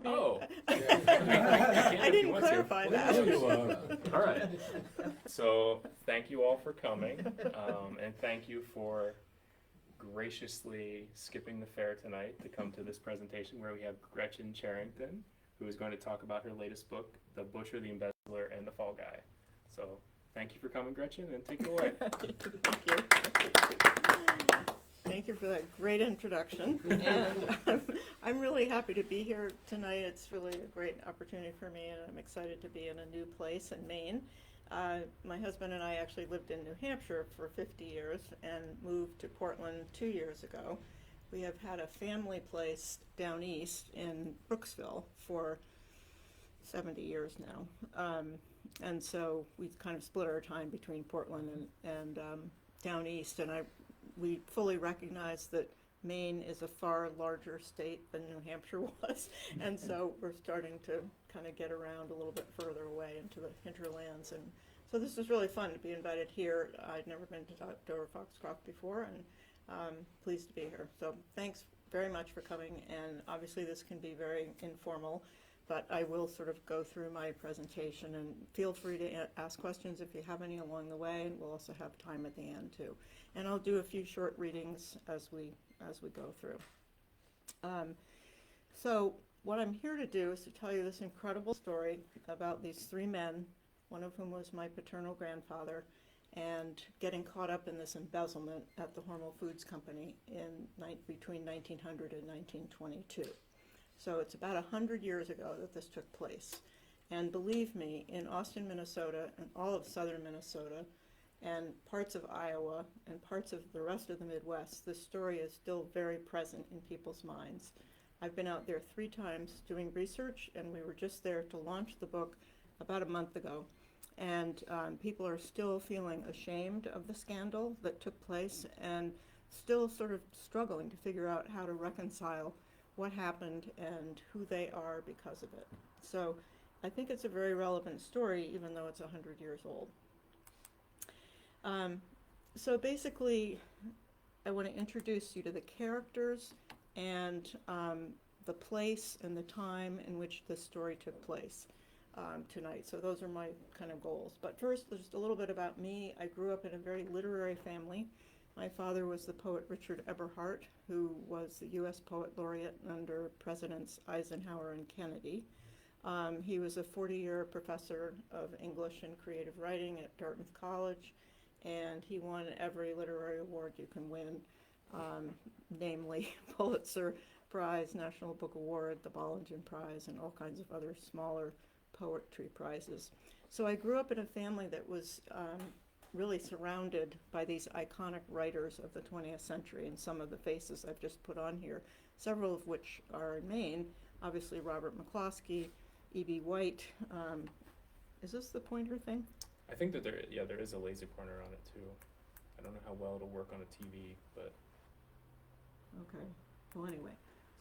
Oh. I didn't clarify that. All right. So thank you all for coming, and thank you for graciously skipping the fair tonight to come to this presentation where we have Gretchen Cherington, who is going to talk about her latest book, The Butcher, the Embezzler, and the Fall Guy. So thank you for coming, Gretchen, and take it away. Thank you. Thank you for that great introduction. And I'm really happy to be here tonight. It's really a great opportunity for me, and I'm excited to be in a new place in Maine. My husband and I actually lived in New Hampshire for 50 years and moved to Portland 2 years ago. We have had a family place down east in Brooksville for 70 years now. And so we kind of split our time between Portland and down east, and we fully recognize that Maine is a far larger state than New Hampshire was, and so we're starting to kind of get around a little bit further away into the hinterlands. And so this is really fun to be invited here. I'd never been to Dover Foxcroft before, and pleased to be here. So thanks very much for coming, and obviously this can be very informal, but I will sort of go through my presentation, and feel free to ask questions if you have any along the way, and we'll also have time at the end too. And I'll do a few short readings as we go through. So what I'm here to do is to tell you this incredible story about these three men, one of whom was my paternal grandfather, and getting caught up in this embezzlement at the Hormel Foods Company between 1900 and 1922. So it's about 100 years ago that this took place. And believe me, in Austin, Minnesota, and all of southern Minnesota, and parts of Iowa, and parts of the rest of the Midwest, this story is still very present in people's minds. I've been out there 3 times doing research, and we were just there to launch the book about a month ago. And people are still feeling ashamed of the scandal that took place, and still sort of struggling to figure out how to reconcile what happened and who they are because of it. So I think it's a very relevant story, even though it's 100 years old. So basically, I want to introduce you to the characters and the place and the time in which this story took place tonight. So those are my kind of goals. But first, just a little bit about me. I grew up in a very literary family. My father was the poet Richard Eberhart, who was the U.S. Poet Laureate under Presidents Eisenhower and Kennedy. He was a 40-year professor of English and creative writing at Dartmouth College, and he won every literary award you can win, namely Pulitzer Prize, National Book Award, the Bollingen Prize, and all kinds of other smaller poetry prizes. So I grew up in a family that was really surrounded by these iconic writers of the 20th century, and some of the faces I've just put on here, several of which are in Maine. Obviously Robert McCloskey, E.B. White. Is this the pointer thing? I think that there is a laser pointer on it too. I don't know how well it'll work on a TV, but. Okay, well anyway,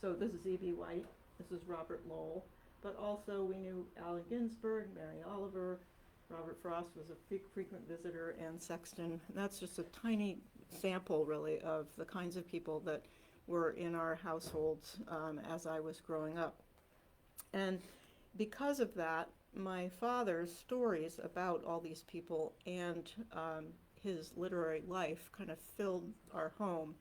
so this is E.B. White, this is Robert Lowell, but also we knew Allen Ginsberg, Mary Oliver, Robert Frost was a frequent visitor, and Sexton. That's just a tiny sample, really, of the kinds of people that were in our households as I was growing up. And because of that, my father's stories about all these people and his literary life kind of filled our home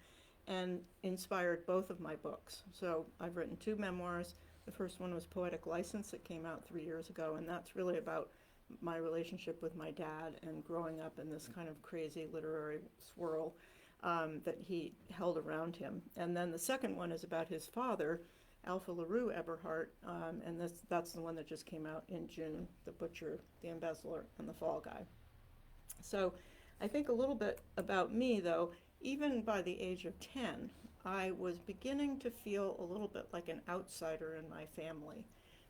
and inspired both of my books. So I've written 2 memoirs. The first one was Poetic License. It came out 3 years ago, and that's really about my relationship with my dad and growing up in this kind of crazy literary swirl that he held around him. And then the second one is about his father, Alpha LaRue Eberhart, and that's the one that just came out in June, The Butcher, the Embezzler, and the Fall Guy. So I think a little bit about me, though. Even by the age of 10, I was beginning to feel a little bit like an outsider in my family.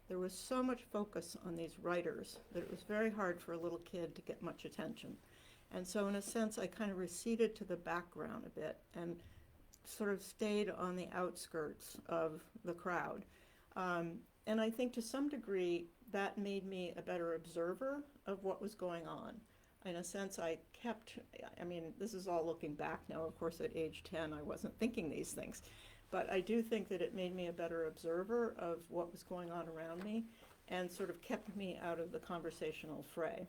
There was so much focus on these writers that it was very hard for a little kid to get much attention. And so in a sense, I kind of receded to the background a bit and sort of stayed on the outskirts of the crowd. And I think to some degree, that made me a better observer of what was going on. In a sense, this is all looking back now. Of course, at age 10, I wasn't thinking these things. but I do think that it made me a better observer of what was going on around me and sort of kept me out of the conversational fray.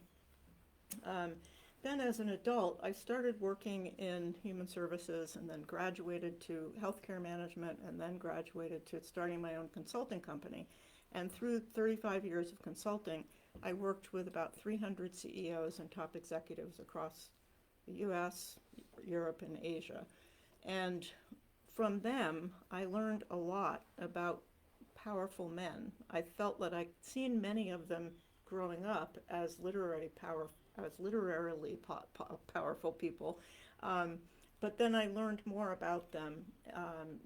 Then as an adult, I started working in human services and then graduated to healthcare management and then graduated to starting my own consulting company. And through 35 years of consulting, I worked with about 300 CEOs and top executives across the US, Europe, and Asia. And from them, I learned a lot about powerful men. I felt that I'd seen many of them growing up as literarily powerful people. But then I learned more about them,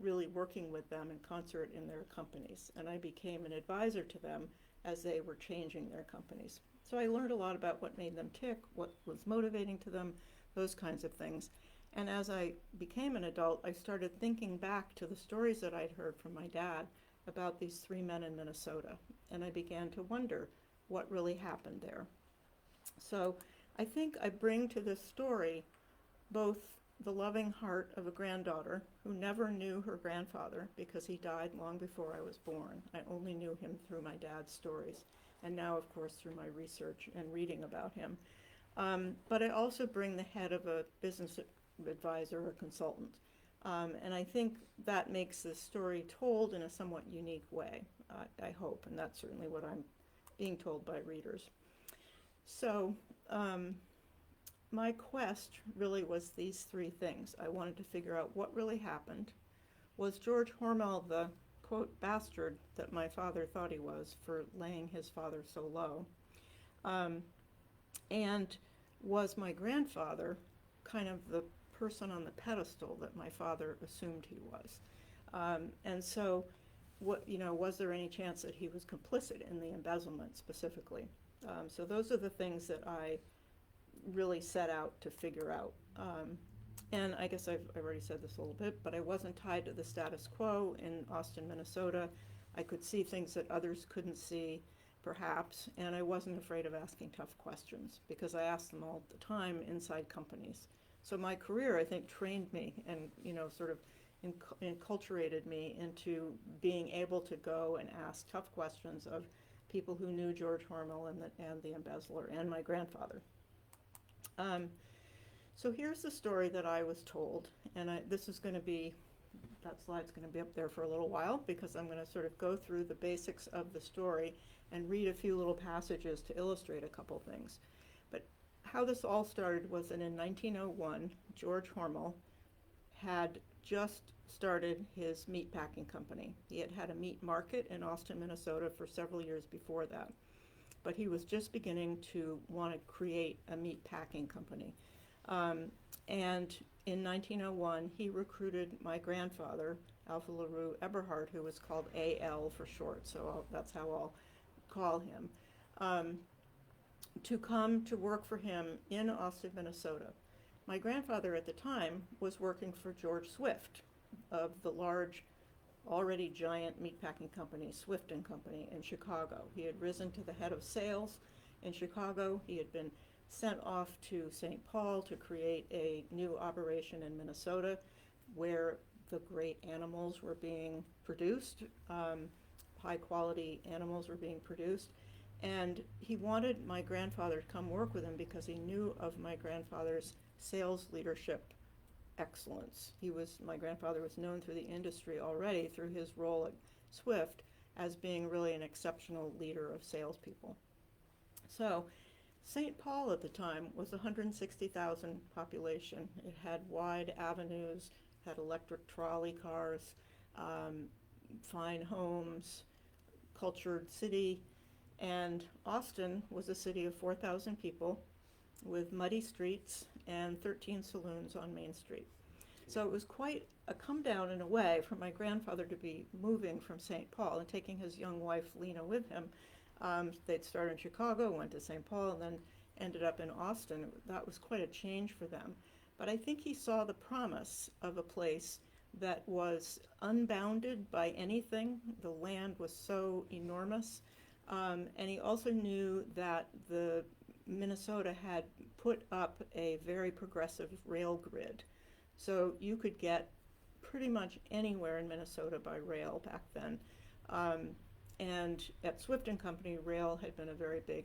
really working with them in concert in their companies. And I became an advisor to them as they were changing their companies. So I learned a lot about what made them tick, what was motivating to them, those kinds of things. And as I became an adult, I started thinking back to the stories that I'd heard from my dad about these three men in Minnesota. And I began to wonder what really happened there. So I think I bring to this story both the loving heart of a granddaughter who never knew her grandfather because he died long before I was born. I only knew him through my dad's stories, and now, of course, through my research and reading about him. But I also bring the head of a business advisor or consultant. And I think that makes this story told in a somewhat unique way, I hope, and that's certainly what I'm being told by readers. So my quest really was these three things. I wanted to figure out what really happened. Was George Hormel the, quote, bastard that my father thought he was for laying his father so low? And was my grandfather kind of the person on the pedestal that my father assumed he was? And so, was there any chance that he was complicit in the embezzlement specifically? So those are the things that I really set out to figure out. And I guess I've already said this a little bit, but I wasn't tied to the status quo in Austin, Minnesota. I could see things that others couldn't see, perhaps, and I wasn't afraid of asking tough questions because I asked them all the time inside companies. So my career, I think, trained me and, sort of enculturated me into being able to go and ask tough questions of people who knew George Hormel and the Embezzler and my grandfather. So here's the story that I was told, and this is going to be, that slide's going to be up there for a little while because I'm going to sort of go through the basics of the story and read a few little passages to illustrate a couple things. But how this all started was that in 1901, George Hormel had just started his meatpacking company. He had had a meat market in Austin, Minnesota for several years before that. But he was just beginning to want to create a meatpacking company. And in 1901, he recruited my grandfather, Alpha LaRue Eberhart, who was called AL for short, so that's how I'll call him, to come to work for him in Austin, Minnesota. My grandfather at the time was working for George Swift of the large, already giant meatpacking company, Swift & Company in Chicago. He had risen to the head of sales in Chicago. He had been sent off to St. Paul to create a new operation in Minnesota where the great animals were being produced, high quality animals were being produced. And he wanted my grandfather to come work with him because he knew of my grandfather's sales leadership excellence. My grandfather was known through the industry already through his role at Swift as being really an exceptional leader of salespeople. So St. Paul at the time was 160,000 population. It had wide avenues, had electric trolley cars, fine homes, cultured city, and Austin was a city of 4,000 people with muddy streets and 13 saloons on Main Street. So it was quite a come down in a way for my grandfather to be moving from St. Paul and taking his young wife Lena with him. They'd started in Chicago, went to St. Paul, and then ended up in Austin. That was quite a change for them. But I think he saw the promise of a place that was unbounded by anything. The land was so enormous. And he also knew that the Minnesota had put up a very progressive rail grid. So you could get pretty much anywhere in Minnesota by rail back then. And at Swift and Company, rail had been a very big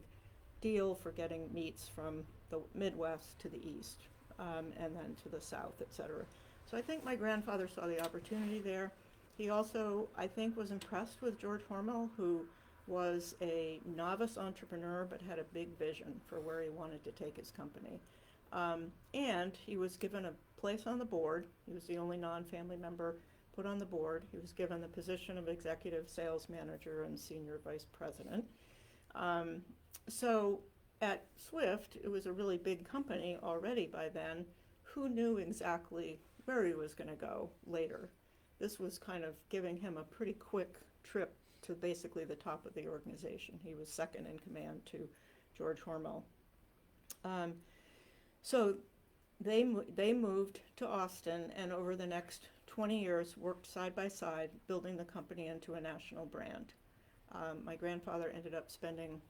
deal for getting meats from the Midwest to the east, and then to the south, et cetera. So I think my grandfather saw the opportunity there. He also, I think, was impressed with George Hormel, who was a novice entrepreneur but had a big vision for where he wanted to take his company. And he was given a place on the board. He was the only non-family member put on the board. He was given the position of executive sales manager and senior vice president. So at Swift, it was a really big company already by then. Who knew exactly where he was going to go later? This was kind of giving him a pretty quick trip to basically the top of the organization. He was second in command to George Hormel. So they moved to Austin, and over the next 20 years worked side by side, building the company into a national brand. My grandfather ended up spending,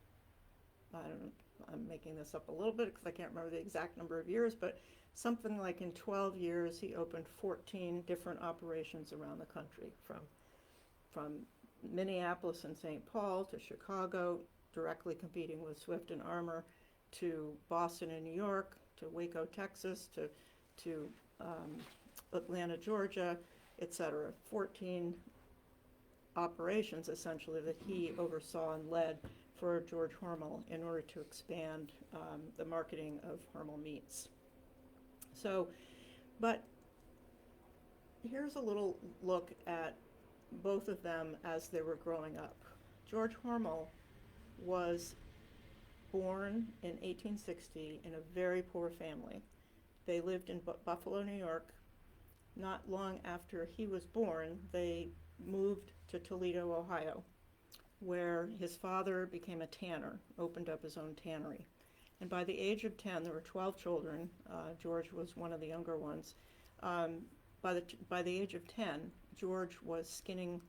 I'm making this up a little bit because I can't remember the exact number of years, but something like in 12 years he opened 14 different operations around the country, from Minneapolis and St. Paul to Chicago, directly competing with Swift and Armour, to Boston and New York, to Waco, Texas, to Atlanta, Georgia, etc. 14 operations essentially that he oversaw and led for George Hormel in order to expand the marketing of Hormel meats. So, but here's a little look at both of them as they were growing up. George Hormel was born in 1860 in a very poor family. They lived in Buffalo, New York. Not long after he was born, they moved to Toledo, Ohio, where his father became a tanner, opened up his own tannery. And by the age of 10, there were 12 children. George was one of the younger ones. By the age of 10, George was skinning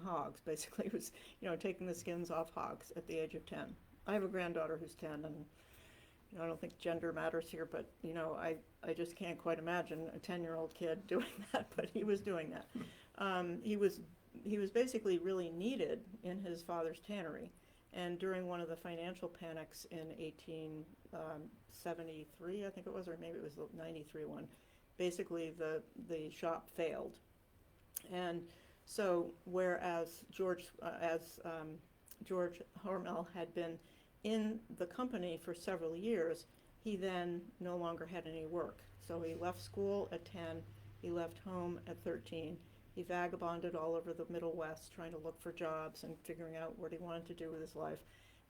hogs. Basically, he was taking the skins off hogs at the age of 10. I have a granddaughter who's 10, and I don't think gender matters here, but I just can't quite imagine a 10-year-old kid doing that, but he was doing that. He was basically really needed in his father's tannery, and during one of the financial panics in 1873, I think it was, or maybe it was the 93 one, basically the shop failed. And so whereas George Hormel had been in the company for several years, he then no longer had any work. So he left school at 10, he left home at 13, he vagabonded all over the Middle West trying to look for jobs and figuring out what he wanted to do with his life,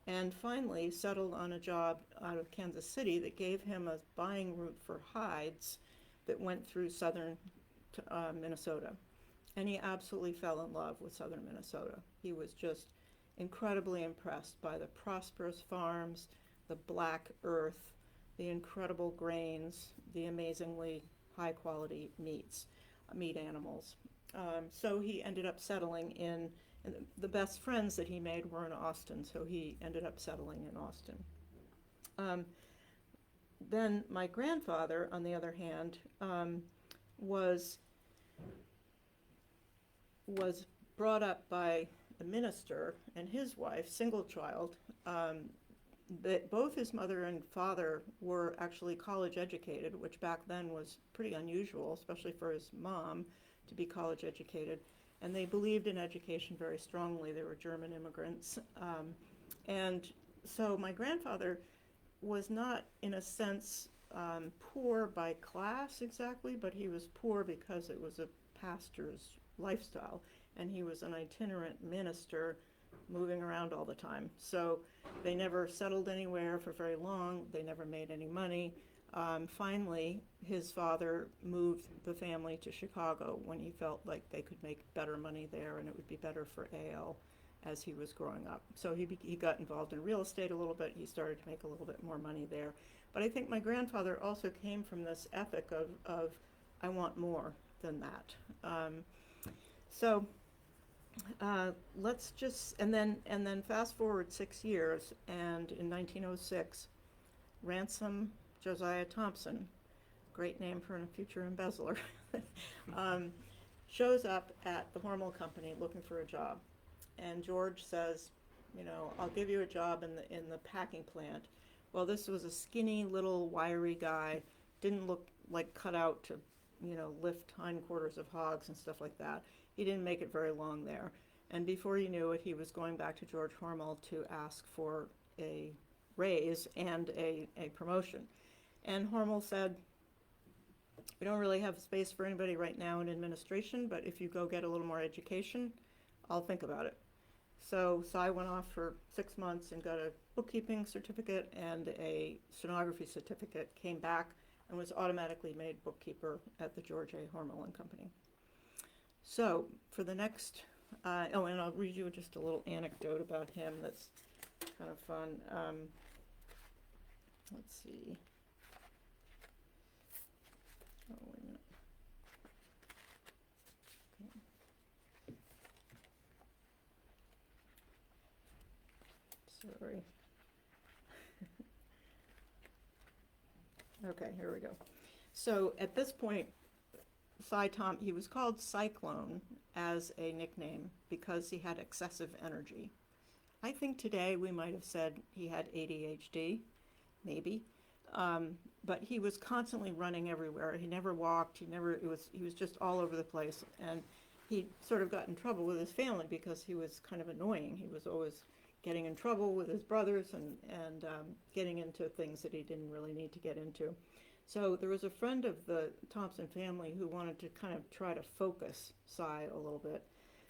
and finally settled on a job out of Kansas City that gave him a buying route for hides that went through southern Minnesota. And he absolutely fell in love with southern Minnesota. He was just incredibly impressed by the prosperous farms, the black earth, the incredible grains, the amazingly high quality meat animals. So he ended up settling in, and the best friends that he made were in Austin, so he ended up settling in Austin. Then my grandfather, on the other hand, was brought up by a minister and his wife, single child. That both his mother and father were actually college educated, which back then was pretty unusual, especially for his mom to be college educated. And they believed in education very strongly. They were German immigrants. And so my grandfather was not, in a sense, poor by class exactly, but he was poor because it was a pastor's lifestyle. And he was an itinerant minister moving around all the time. So they never settled anywhere for very long. They never made any money. Finally, his father moved the family to Chicago when he felt like they could make better money there and it would be better for AL as he was growing up. So he got involved in real estate a little bit. He started to make a little bit more money there. But I think my grandfather also came from this ethic of I want more than that. Let's just, and then fast forward 6 years, and in 1906, Ransom Josiah Thompson, great name for a future embezzler, shows up at the Hormel Company looking for a job. And George says, I'll give you a job in the packing plant. Well, this was a skinny little wiry guy, didn't look like cut out to, lift hindquarters of hogs and stuff like that. He didn't make it very long there. And before you knew it, he was going back to George Hormel to ask for a raise and a promotion. And Hormel said, we don't really have space for anybody right now in administration, but if you go get a little more education, I'll think about it. So Cy went off for 6 months and got a bookkeeping certificate and a stenography certificate, came back and was automatically made bookkeeper at the George A. Hormel and Company. So for the next, and I'll read you just a little anecdote about him that's kind of fun. Let's see. Oh, wait a minute. Okay. Sorry. Okay, here we go. So at this point, he was called Cyclone as a nickname because he had excessive energy. I think today we might have said he had ADHD, maybe. But he was constantly running everywhere. He never walked. He was just all over the place. And he sort of got in trouble with his family because he was kind of annoying. He was always getting in trouble with his brothers and getting into things that he didn't really need to get into. So there was a friend of the Thompson family who wanted to kind of try to focus Cy a little bit.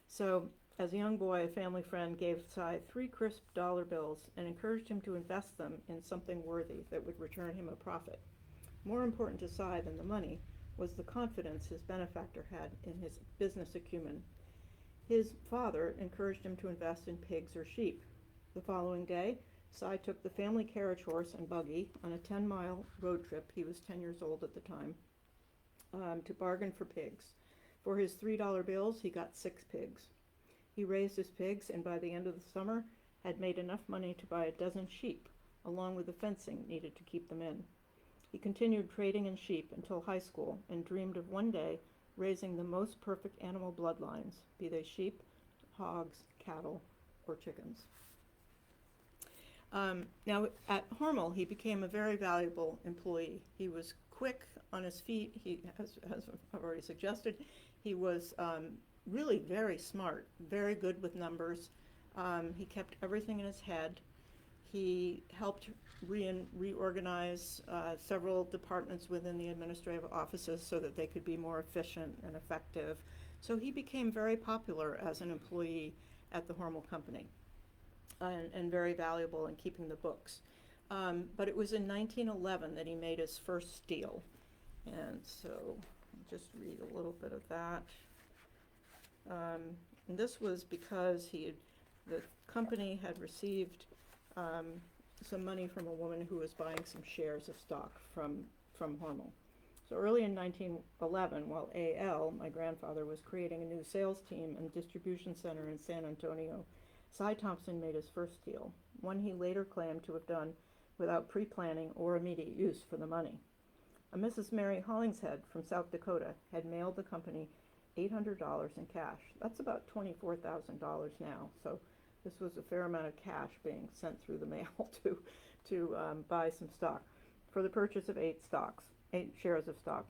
So as a young boy, a family friend gave Cy 3 crisp dollar bills and encouraged him to invest them in something worthy that would return him a profit. More important to Cy than the money was the confidence his benefactor had in his business acumen. His father encouraged him to invest in pigs or sheep. The following day, Cy took the family carriage horse and buggy on a 10-mile road trip, he was 10 years old at the time, to bargain for pigs. For his $3 bills, he got 6 pigs. He raised his pigs and by the end of the summer had made enough money to buy a dozen sheep, along with the fencing needed to keep them in. He continued trading in sheep until high school and dreamed of one day raising the most perfect animal bloodlines, be they sheep, hogs, cattle, or chickens. Now, at Hormel, he became a very valuable employee. He was quick on his feet. He, as I've already suggested, he was really very smart, very good with numbers. He kept everything in his head. He helped reorganize several departments within the administrative offices so that they could be more efficient and effective. So he became very popular as an employee at the Hormel Company. And very valuable in keeping the books. But it was in 1911 that he made his first steal. And so I'll just read a little bit of that. And this was because the company had received some money from a woman who was buying some shares of stock from Hormel. So early in 1911, while A.L., my grandfather, was creating a new sales team and distribution center in San Antonio, Cy Thompson made his first deal, one he later claimed to have done without pre-planning or immediate use for the money. A Mrs. Mary Hollingshead from South Dakota had mailed the company $800 in cash. That's about $24,000 now, so this was a fair amount of cash being sent through the mail to buy some stock for the purchase of 8 shares of stock.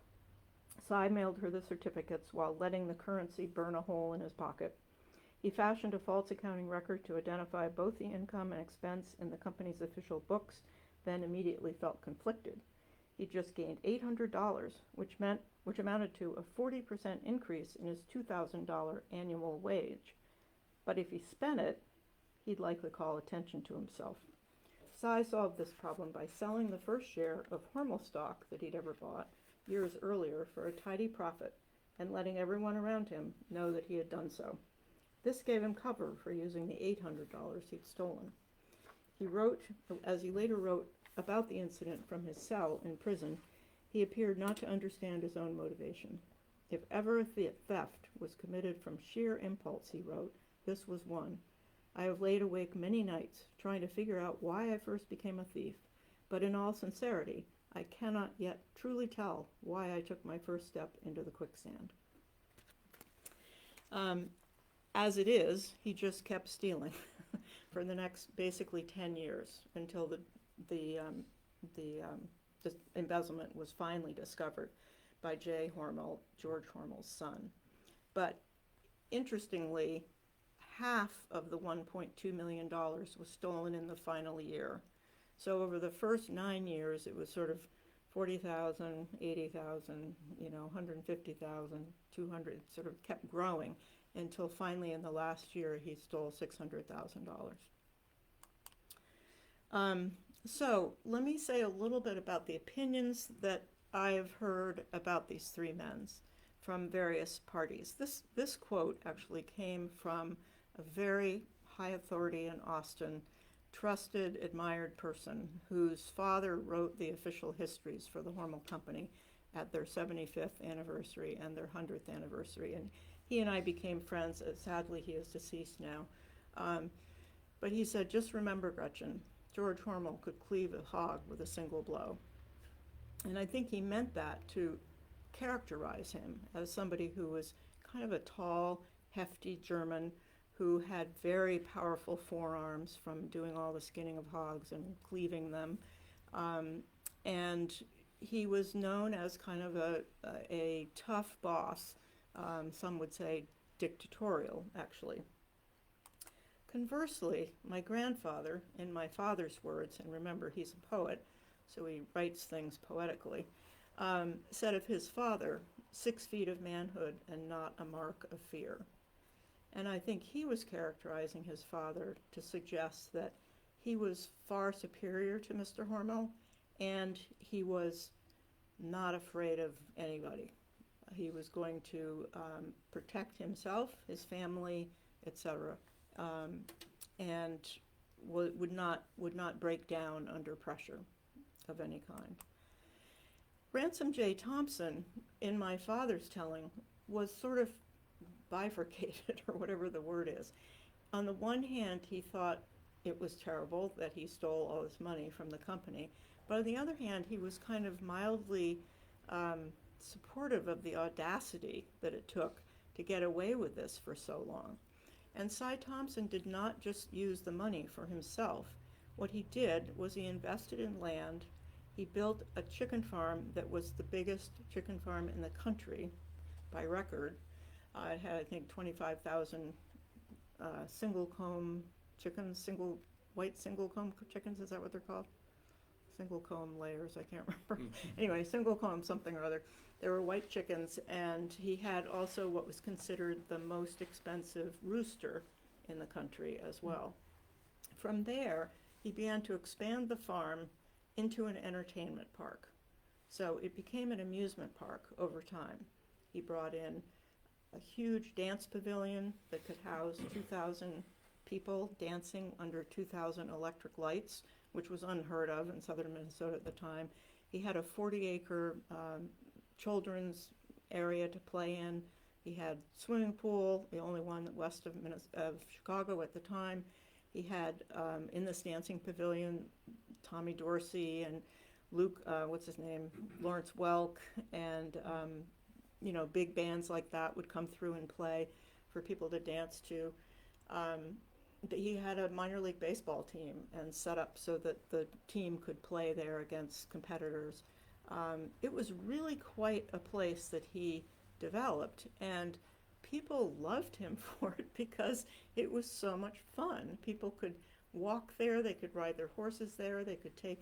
Cy mailed her the certificates while letting the currency burn a hole in his pocket. He fashioned a false accounting record to identify both the income and expense in the company's official books, then immediately felt conflicted. He just gained $800, which amounted to a 40% increase in his $2,000 annual wage. But if he spent it, he'd likely call attention to himself. Cy solved this problem by selling the first share of Hormel stock that he'd ever bought years earlier for a tidy profit and letting everyone around him know that he had done so. This gave him cover for using the $800 he'd stolen. He wrote, as he later wrote about the incident from his cell in prison, he appeared not to understand his own motivation. If ever a theft was committed from sheer impulse, he wrote, this was one. I have laid awake many nights trying to figure out why I first became a thief, but in all sincerity, I cannot yet truly tell why I took my first step into the quicksand. As it is, he just kept stealing for the next basically 10 years until the embezzlement was finally discovered by J. Hormel, George Hormel's son. But interestingly, half of the $1.2 million was stolen in the final year. So over the first 9 years, it was sort of 40,000, 80,000, 150,000, 200, sort of kept growing until finally in the last year he stole $600,000. So let me say a little bit about the opinions that I've heard about these three men from various parties. This quote actually came from a very high authority in Austin, trusted, admired person whose father wrote the official histories for the Hormel Company at their 75th anniversary and their 100th anniversary. And he and I became friends. Sadly, he is deceased now. But he said, just remember, Gretchen, George Hormel could cleave a hog with a single blow. And I think he meant that to characterize him as somebody who was kind of a tall, hefty German who had very powerful forearms from doing all the skinning of hogs and cleaving them. And he was known as kind of a tough boss. Some would say dictatorial, actually. Conversely, my grandfather, in my father's words, and remember he's a poet, so he writes things poetically, said of his father, 6 feet of manhood and not a mark of fear. And I think he was characterizing his father to suggest that he was far superior to Mr. Hormel, and he was not afraid of anybody. He was going to protect himself, his family, etc., and would not break down under pressure of any kind. Ransom J. Thompson, in my father's telling, was sort of bifurcated, or whatever the word is. On the one hand, he thought it was terrible that he stole all this money from the company, but on the other hand, he was kind of mildly supportive of the audacity that it took to get away with this for so long. And Cy Thompson did not just use the money for himself. What he did was he invested in land. He built a chicken farm that was the biggest chicken farm in the country by record. It had, I think, 25,000 single comb chickens, white single comb chickens, is that what they're called? Single comb layers, I can't remember. Anyway, single comb something or other. There were white chickens, and he had also what was considered the most expensive rooster in the country as well. From there, he began to expand the farm into an entertainment park. So it became an amusement park over time. He brought in a huge dance pavilion that could house 2,000 people dancing under 2,000 electric lights, which was unheard of in southern Minnesota at the time. He had a 40-acre children's area to play in. He had swimming pool, the only one west of Chicago at the time. He had, in this dancing pavilion, Tommy Dorsey and Luke, Lawrence Welk, and big bands like that would come through and play for people to dance to. He had a minor league baseball team and set up so that the team could play there against competitors. It was really quite a place that he developed, and people loved him for it because it was so much fun. People could walk there, they could ride their horses there, they could take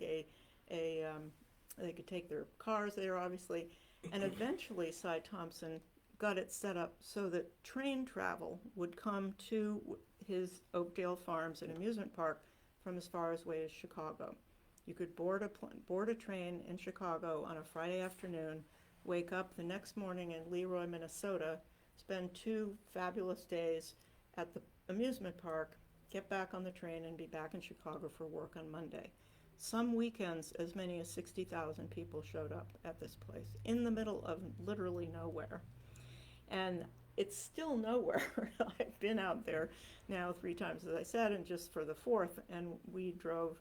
they could take their cars there, obviously, and eventually Cy Thompson got it set up so that train travel would come to his Oakdale Farms and amusement park from as far away as Chicago. You could board a train in Chicago on a Friday afternoon, wake up the next morning in Leroy, Minnesota, spend 2 fabulous days at the amusement park, get back on the train, and be back in Chicago for work on Monday. Some weekends, as many as 60,000 people showed up at this place, in the middle of literally nowhere. And it's still nowhere. I've been out there now 3 times, as I said, and just for the 4th, and we drove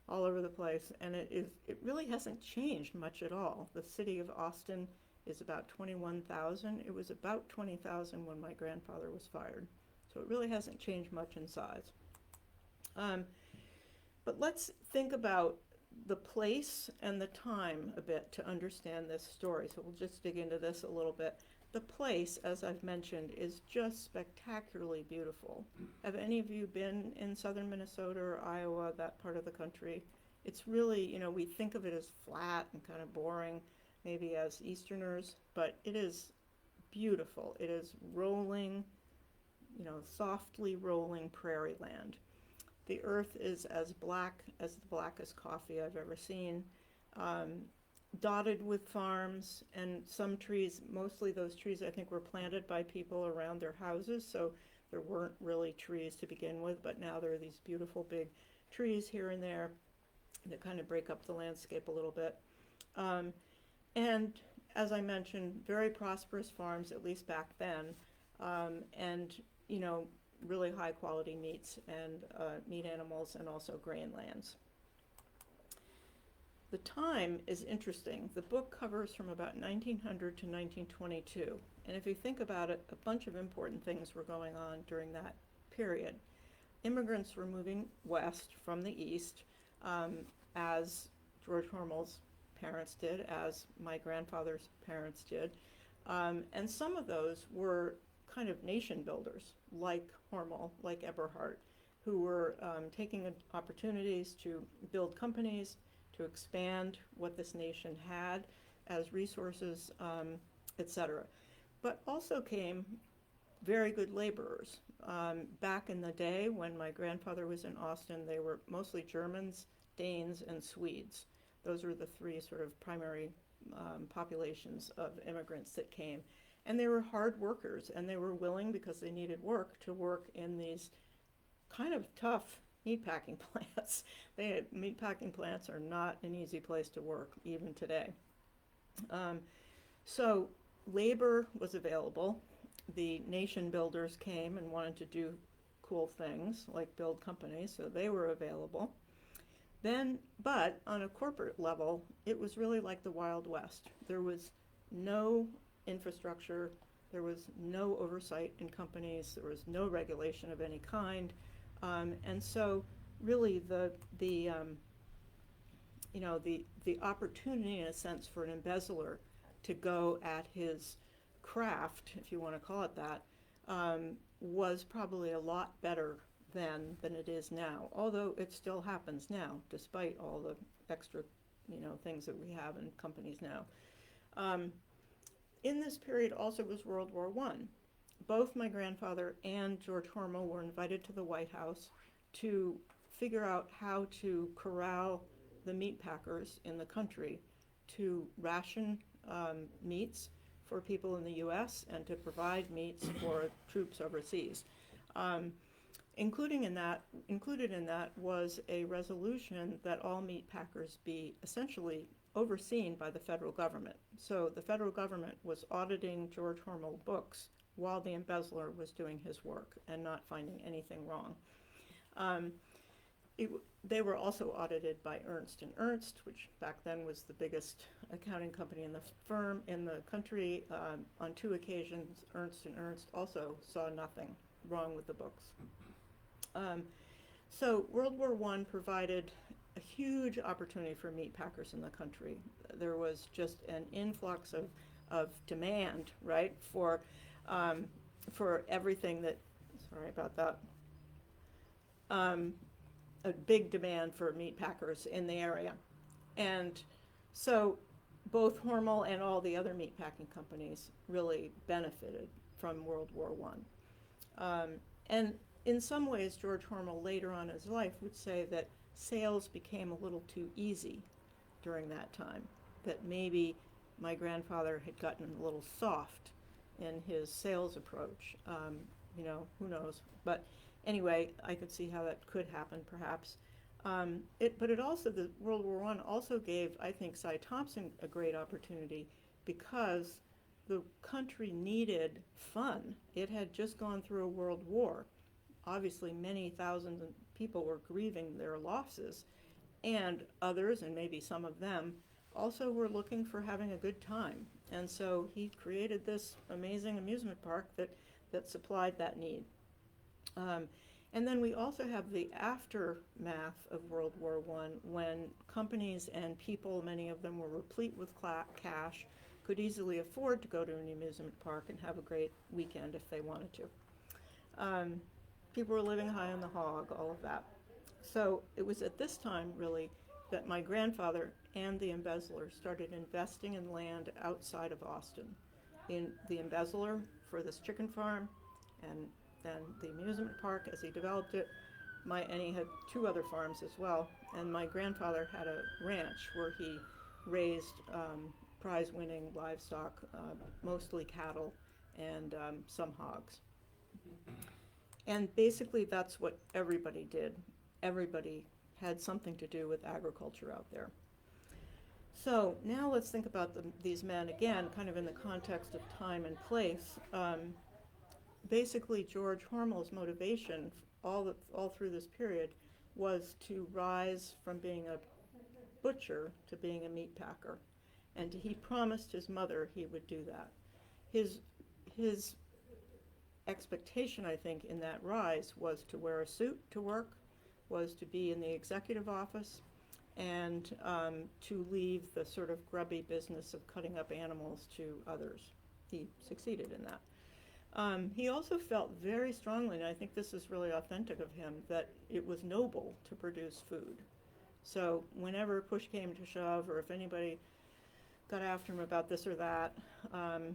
all over the place, and it really hasn't changed much at all. The city of Austin is about 21,000. It was about 20,000 when my grandfather was fired. So it really hasn't changed much in size. But let's think about the place and the time a bit to understand this story. So we'll just dig into this a little bit. The place, as I've mentioned, is just spectacularly beautiful. Have any of you been in southern Minnesota or Iowa, that part of the country? It's really, you know, we think of it as flat and kind of boring, maybe as Easterners, but it is beautiful. It is rolling, you know, softly rolling prairie land. The earth is as the blackest coffee I've ever seen, dotted with farms and some trees. Mostly those trees I think were planted by people around their houses, so there weren't really trees to begin with, but now there are these beautiful big trees here and there that kind of break up the landscape a little bit. And as I mentioned, very prosperous farms, at least back then, and, you know, really high quality meats and meat animals, and also grain lands. The time is interesting. The book covers from about 1900 to 1922. And if you think about it, a bunch of important things were going on during that period. Immigrants were moving west from the east, as George Hormel's parents did, as my grandfather's parents did. And some of those were kind of nation builders, like Hormel, like Eberhart, who were taking opportunities to build companies, to expand what this nation had as resources, etc. But also came very good laborers. Back in the day when my grandfather was in Austin, they were mostly Germans, Danes, and Swedes. Those were the three sort of primary populations of immigrants that came. And they were hard workers, and they were willing, because they needed work, to work in these kind of tough meatpacking plants. Meatpacking plants are not an easy place to work, even today. So labor was available. The nation builders came and wanted to do cool things, like build companies, so they were available. Then, but on a corporate level, it was really like the Wild West. There was no infrastructure, there was no oversight in companies, there was no regulation of any kind, and so really the opportunity, in a sense, for an embezzler to go at his craft, if you want to call it that, was probably a lot better then than it is now, although it still happens now, despite all the extra, things that we have in companies now. In this period also was World War I. Both my grandfather and George Hormel were invited to the White House to figure out how to corral the meat packers in the country to ration meats for people in the U.S. and to provide meats for troops overseas. Included in that was a resolution that all meat packers be essentially overseen by the federal government. So the federal government was auditing George Hormel books while the embezzler was doing his work and not finding anything wrong. They were also audited by Ernst & Ernst, which back then was the biggest accounting company in the country. On 2 occasions, Ernst & Ernst also saw nothing wrong with the books. So World War I provided a huge opportunity for meat packers in the country. There was just an influx of demand, right, for everything that, sorry about that, a big demand for meat packers in the area. And so both Hormel and all the other meat packing companies really benefited from World War I. And in some ways, George Hormel later on in his life would say that sales became a little too easy during that time, that maybe my grandfather had gotten a little soft in his sales approach. Who knows? But anyway, I could see how that could happen, perhaps. The World War I also gave, I think, Cy Thompson a great opportunity because the country needed fun. It had just gone through a world war. Obviously, many thousands of people were grieving their losses, And others, and maybe some of them, also were looking for having a good time. And so he created this amazing amusement park that supplied that need. And then we also have the aftermath of World War I, when companies and people, many of them were replete with cash, could easily afford to go to an amusement park and have a great weekend if they wanted to. People were living high on the hog, all of that. So it was at this time, really, that my grandfather and the Embezzler started investing in land outside of Austin. In the Embezzler for this chicken farm, and then the amusement park as he developed it. And he had 2 other farms as well. And my grandfather had a ranch where he raised prize-winning livestock, mostly cattle and some hogs. And basically that's what everybody did. Everybody had something to do with agriculture out there. So now let's think about these men again, kind of in the context of time and place. Basically, George Hormel's motivation all through this period was to rise from being a butcher to being a meat packer. And he promised his mother he would do that. His expectation, I think, in that rise was to wear a suit to work, was to be in the executive office, and to leave the sort of grubby business of cutting up animals to others. He succeeded in that. He also felt very strongly, and I think this is really authentic of him, that it was noble to produce food. So whenever push came to shove, or if anybody got after him about this or that,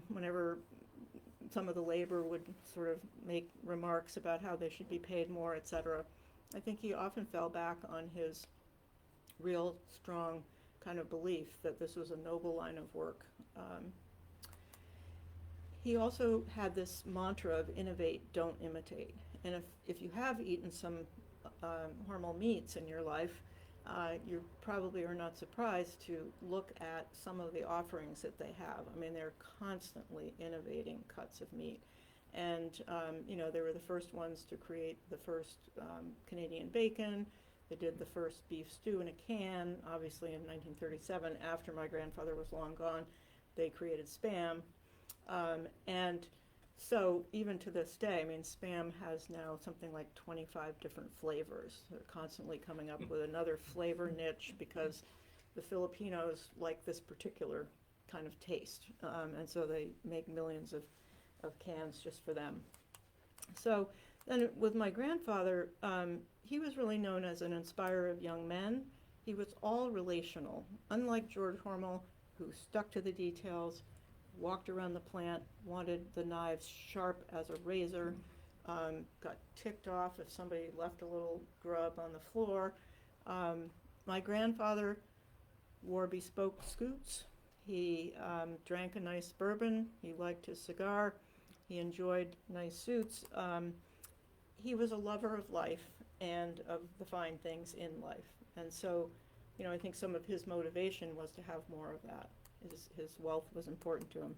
whenever some of the labor would sort of make remarks about how they should be paid more, etc., I think he often fell back on his real strong kind of belief that this was a noble line of work. He also had this mantra of innovate, don't imitate. And if you have eaten some Hormel meats in your life, you probably are not surprised to look at some of the offerings that they have. I mean, they're constantly innovating cuts of meat. And, they were the first ones to create the first Canadian bacon. They did the first beef stew in a can, obviously in 1937, after my grandfather was long gone. They created Spam. And so even to this day, I mean, Spam has now something like 25 different flavors. They're constantly coming up with another flavor niche because the Filipinos like this particular kind of taste. And so they make millions of cans just for them. So then with my grandfather, he was really known as an inspirer of young men. He was all relational, unlike George Hormel, who stuck to the details, walked around the plant, wanted the knives sharp as a razor, got ticked off if somebody left a little grub on the floor. My grandfather wore bespoke scoots. He drank a nice bourbon. He liked his cigar. He enjoyed nice suits. He was a lover of life and of the fine things in life. And so, I think some of his motivation was to have more of that. His wealth was important to him.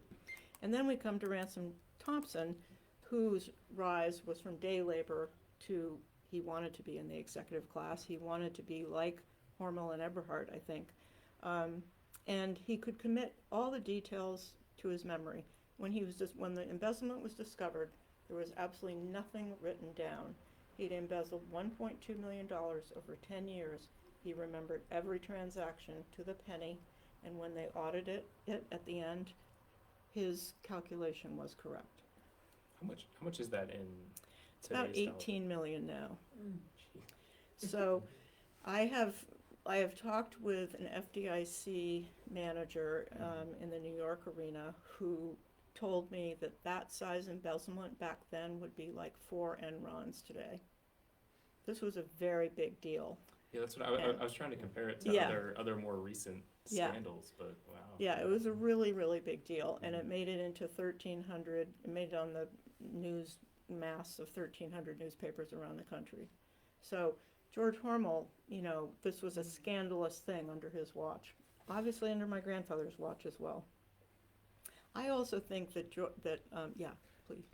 And then we come to Ransom Thompson, whose rise was from day labor to he wanted to be in the executive class. He wanted to be like Hormel and Eberhart, I think. And he could commit all the details to his memory. When the embezzlement was discovered, there was absolutely nothing written down. He'd embezzled $1.2 million over 10 years. He remembered every transaction to the penny, and when they audited it at the end, his calculation was correct. How much is that in It's about 18 million now. So I have talked with an FDIC manager in the New York arena who told me that size embezzlement back then would be like 4 Enrons today. This was a very big deal. Yeah, that's what I was trying to compare it to other more recent scandals, but wow. Yeah, it was a really, really big deal, and it made it into 1,300, it made it on the news mass of 1,300 newspapers around the country. So George Hormel, this was a scandalous thing under his watch. Obviously under my grandfather's watch as well. I also think that, yeah, please.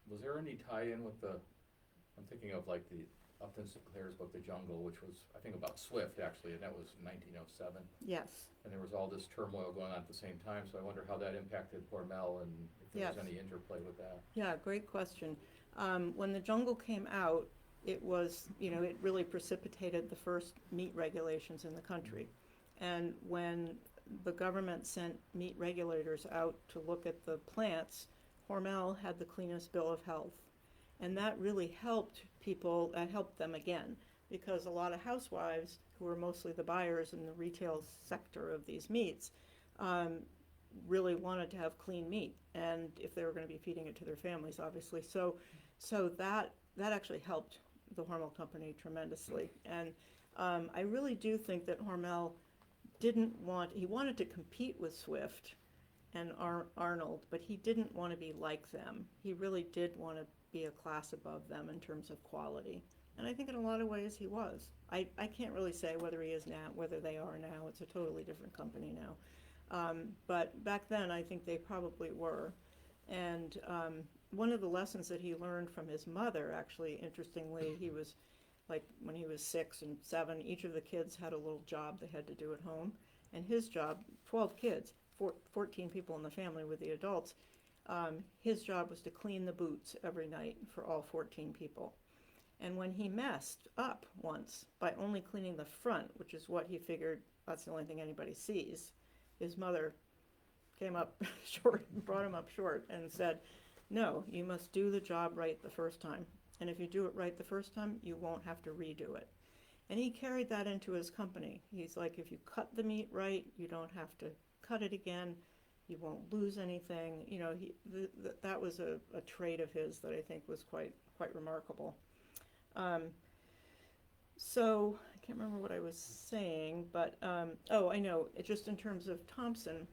Was there any tie-in with I'm thinking of like the Upton Sinclair's book, The Jungle, which was, I think, about Swift, actually, and that was 1907. Yes. And there was all this turmoil going on at the same time, so I wonder how that impacted Hormel and if there was Yes. any interplay with that. Yeah, great question. When The Jungle came out, it was, it really precipitated the first meat regulations in the country. And when the government sent meat regulators out to look at the plants, Hormel had the cleanest bill of health. And that really helped people, helped them again, because a lot of housewives, who were mostly the buyers in the retail sector of these meats, really wanted to have clean meat, and if they were going to be feeding it to their families, obviously. So that actually helped the Hormel company tremendously. And I really do think that Hormel he wanted to compete with Swift and Arnold, but he didn't want to be like them. He really did want to be a class above them in terms of quality. And I think in a lot of ways he was. I can't really say whether he is now, whether they are now. It's a totally different company now. But back then, I think they probably were. And one of the lessons that he learned from his mother, actually, interestingly, he was, like, when he was 6 and 7, each of the kids had a little job they had to do at home. And his job, 12 kids, 14 people in the family with the adults, his job was to clean the boots every night for all 14 people. And when he messed up once by only cleaning the front, which is what he figured that's the only thing anybody sees, his mother came up short, brought him up short, and said, no, you must do the job right the first time. And if you do it right the first time, you won't have to redo it. And he carried that into his company. He's like, if you cut the meat right, you don't have to cut it again. You won't lose anything. That was a trait of his that I think was quite remarkable. So I can't remember what I was saying, but I know. Just in terms of Thompson,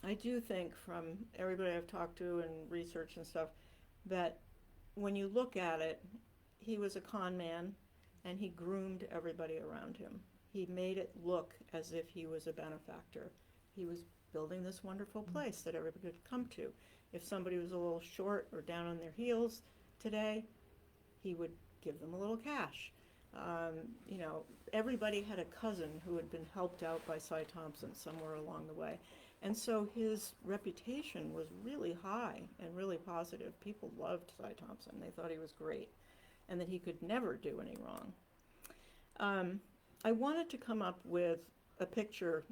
I do think from everybody I've talked to and research and stuff that when you look at it, he was a con man, and he groomed everybody around him. He made it look as if he was a benefactor. He was building this wonderful place that everybody could come to. If somebody was a little short or down on their heels today, he would give them a little cash. Everybody had a cousin who had been helped out by Cy Thompson somewhere along the way. And so his reputation was really high and really positive. People loved Cy Thompson. They thought he was great and that he could never do any wrong. I wanted to come up with a picture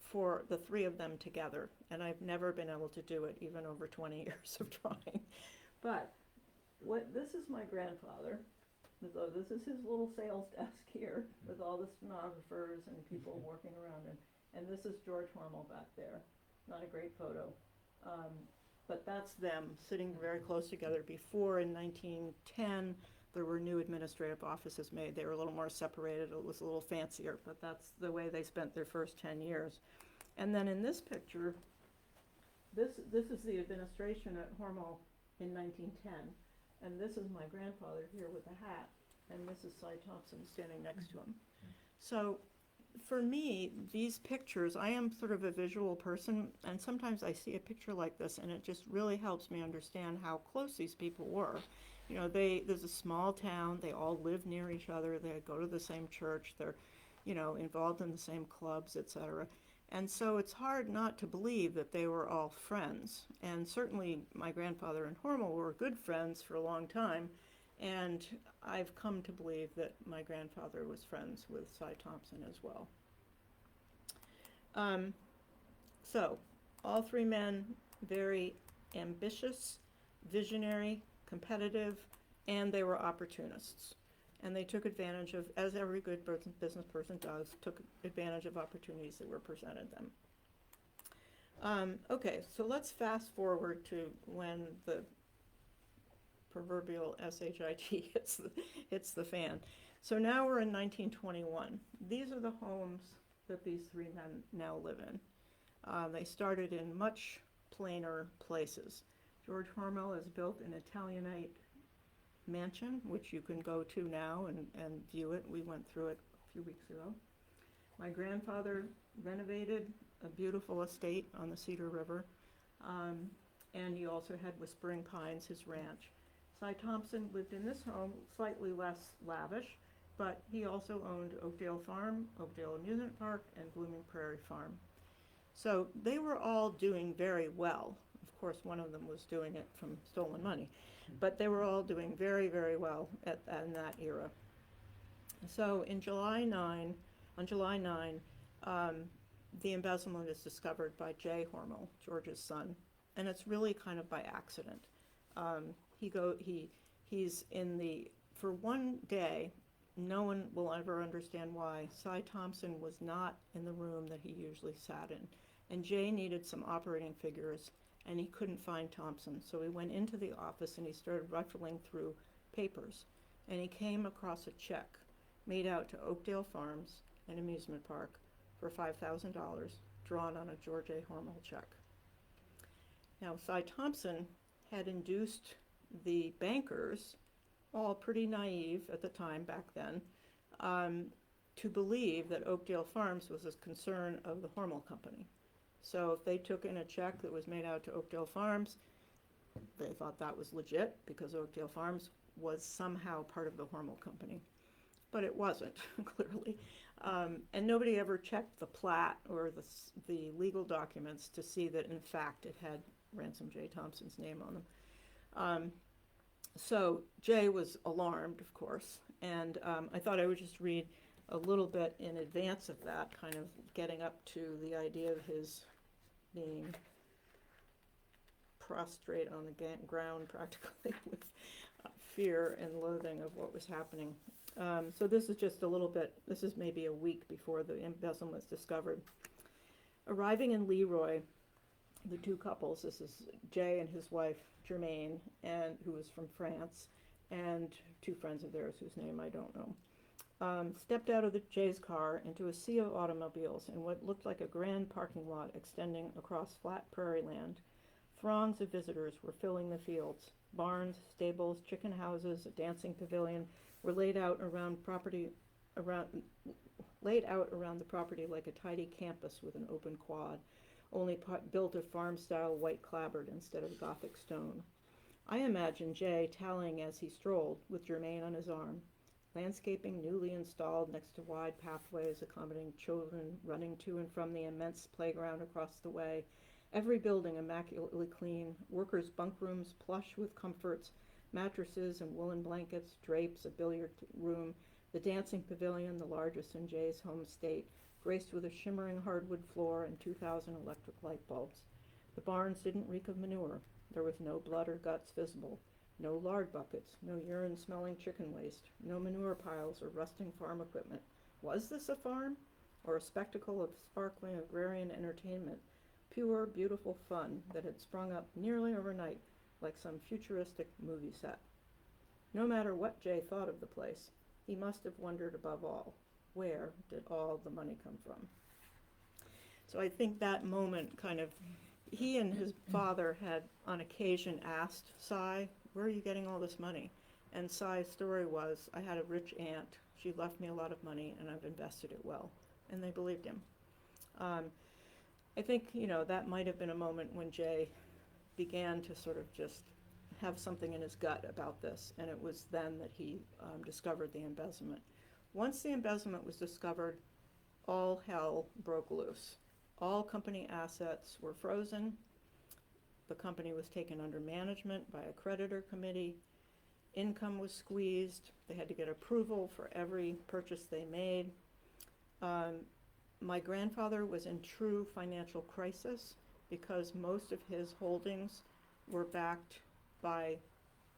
for the three of them together, and I've never been able to do it, even over 20 years of trying. But this is my grandfather. So this is his little sales desk here with all the stenographers and people working around him. And this is George Hormel back there. Not a great photo. But that's them sitting very close together. Before, in 1910, there were new administrative offices made. They were a little more separated. It was a little fancier, but that's the way they spent their first 10 years. And then in this picture, this is the administration at Hormel in 1910. And this is my grandfather here with a hat. And this is Cy Thompson standing next to him. So for me, these pictures, I am sort of a visual person, and sometimes I see a picture like this, and it just really helps me understand how close these people were. There's a small town, they all live near each other, they go to the same church, they're, involved in the same clubs, etc. And so it's hard not to believe that they were all friends. And certainly my grandfather and Hormel were good friends for a long time, and I've come to believe that my grandfather was friends with Cy Thompson as well. So, all three men, very ambitious, visionary, competitive, and they were opportunists. And they took advantage of, as every good business person does, took advantage of opportunities that were presented them. Okay, so let's fast forward to when the proverbial SHIT hits the fan. So now we're in 1921. These are the homes that these three men now live in. They started in much plainer places. George Hormel has built an Italianate mansion, which you can go to now and view it. We went through it a few weeks ago. My grandfather renovated a beautiful estate on the Cedar River, and he also had Whispering Pines, his ranch. Cy Thompson lived in this home, slightly less lavish, but he also owned Oakdale Farm, Oakdale Amusement Park, and Blooming Prairie Farm. So they were all doing very well. Of course, one of them was doing it from stolen money, but they were all doing very, very well in that era. So on July 9, the embezzlement is discovered by Jay Hormel, George's son, and it's really kind of by accident. He's in for one day, no one will ever understand why, Cy Thompson was not in the room that he usually sat in. And Jay needed some operating figures, and he couldn't find Thompson. So he went into the office and he started rifling through papers. And he came across a check made out to Oakdale Farms and Amusement Park for $5,000, drawn on a George A. Hormel check. Now, Cy Thompson had induced the bankers, all pretty naive at the time back then, to believe that Oakdale Farms was a concern of the Hormel Company. So if they took in a check that was made out to Oakdale Farms, they thought that was legit because Oakdale Farms was somehow part of the Hormel Company. But it wasn't, clearly. And nobody ever checked the plat or the legal documents to see that, in fact, it had Ransom J. Thompson's name on them. So Jay was alarmed, of course, and I thought I would just read a little bit in advance of that, kind of getting up to the idea of his being prostrate on the ground practically with fear and loathing of what was happening. So this is just a little bit, this is maybe a week before the embezzlement was discovered. Arriving in Leroy, the two couples, this is Jay and his wife, Germaine, and who was from France, and two friends of theirs whose name I don't know, stepped out of Jay's car into a sea of automobiles in what looked like a grand parking lot extending across flat prairie land. Throngs of visitors were filling the fields. Barns, stables, chicken houses, a dancing pavilion were laid out around the property like a tidy campus with an open quad, only built of farm-style white clapboard instead of Gothic stone. I imagine Jay tallying as he strolled, with Germaine on his arm. Landscaping newly installed next to wide pathways accommodating children running to and from the immense playground across the way. Every building immaculately clean, workers' bunk rooms plush with comforts, mattresses and woolen blankets, drapes, a billiard room, the dancing pavilion, the largest in Jay's home state, graced with a shimmering hardwood floor and 2,000 electric light bulbs. The barns didn't reek of manure. There was no blood or guts visible, no lard buckets, no urine-smelling chicken waste, no manure piles or rusting farm equipment. Was this a farm? Or a spectacle of sparkling agrarian entertainment? Pure, beautiful fun that had sprung up nearly overnight like some futuristic movie set. No matter what Jay thought of the place, he must have wondered above all, where did all the money come from? So I think that moment kind of, he and his father had on occasion asked Cy, where are you getting all this money? And Cy's story was, I had a rich aunt, she left me a lot of money and I've invested it well. And they believed him. I think, that might have been a moment when Jay began to sort of just have something in his gut about this, and it was then that he discovered the embezzlement. Once the embezzlement was discovered, all hell broke loose. All company assets were frozen. The company was taken under management by a creditor committee. Income was squeezed. They had to get approval for every purchase they made. My grandfather was in true financial crisis because most of his holdings were backed by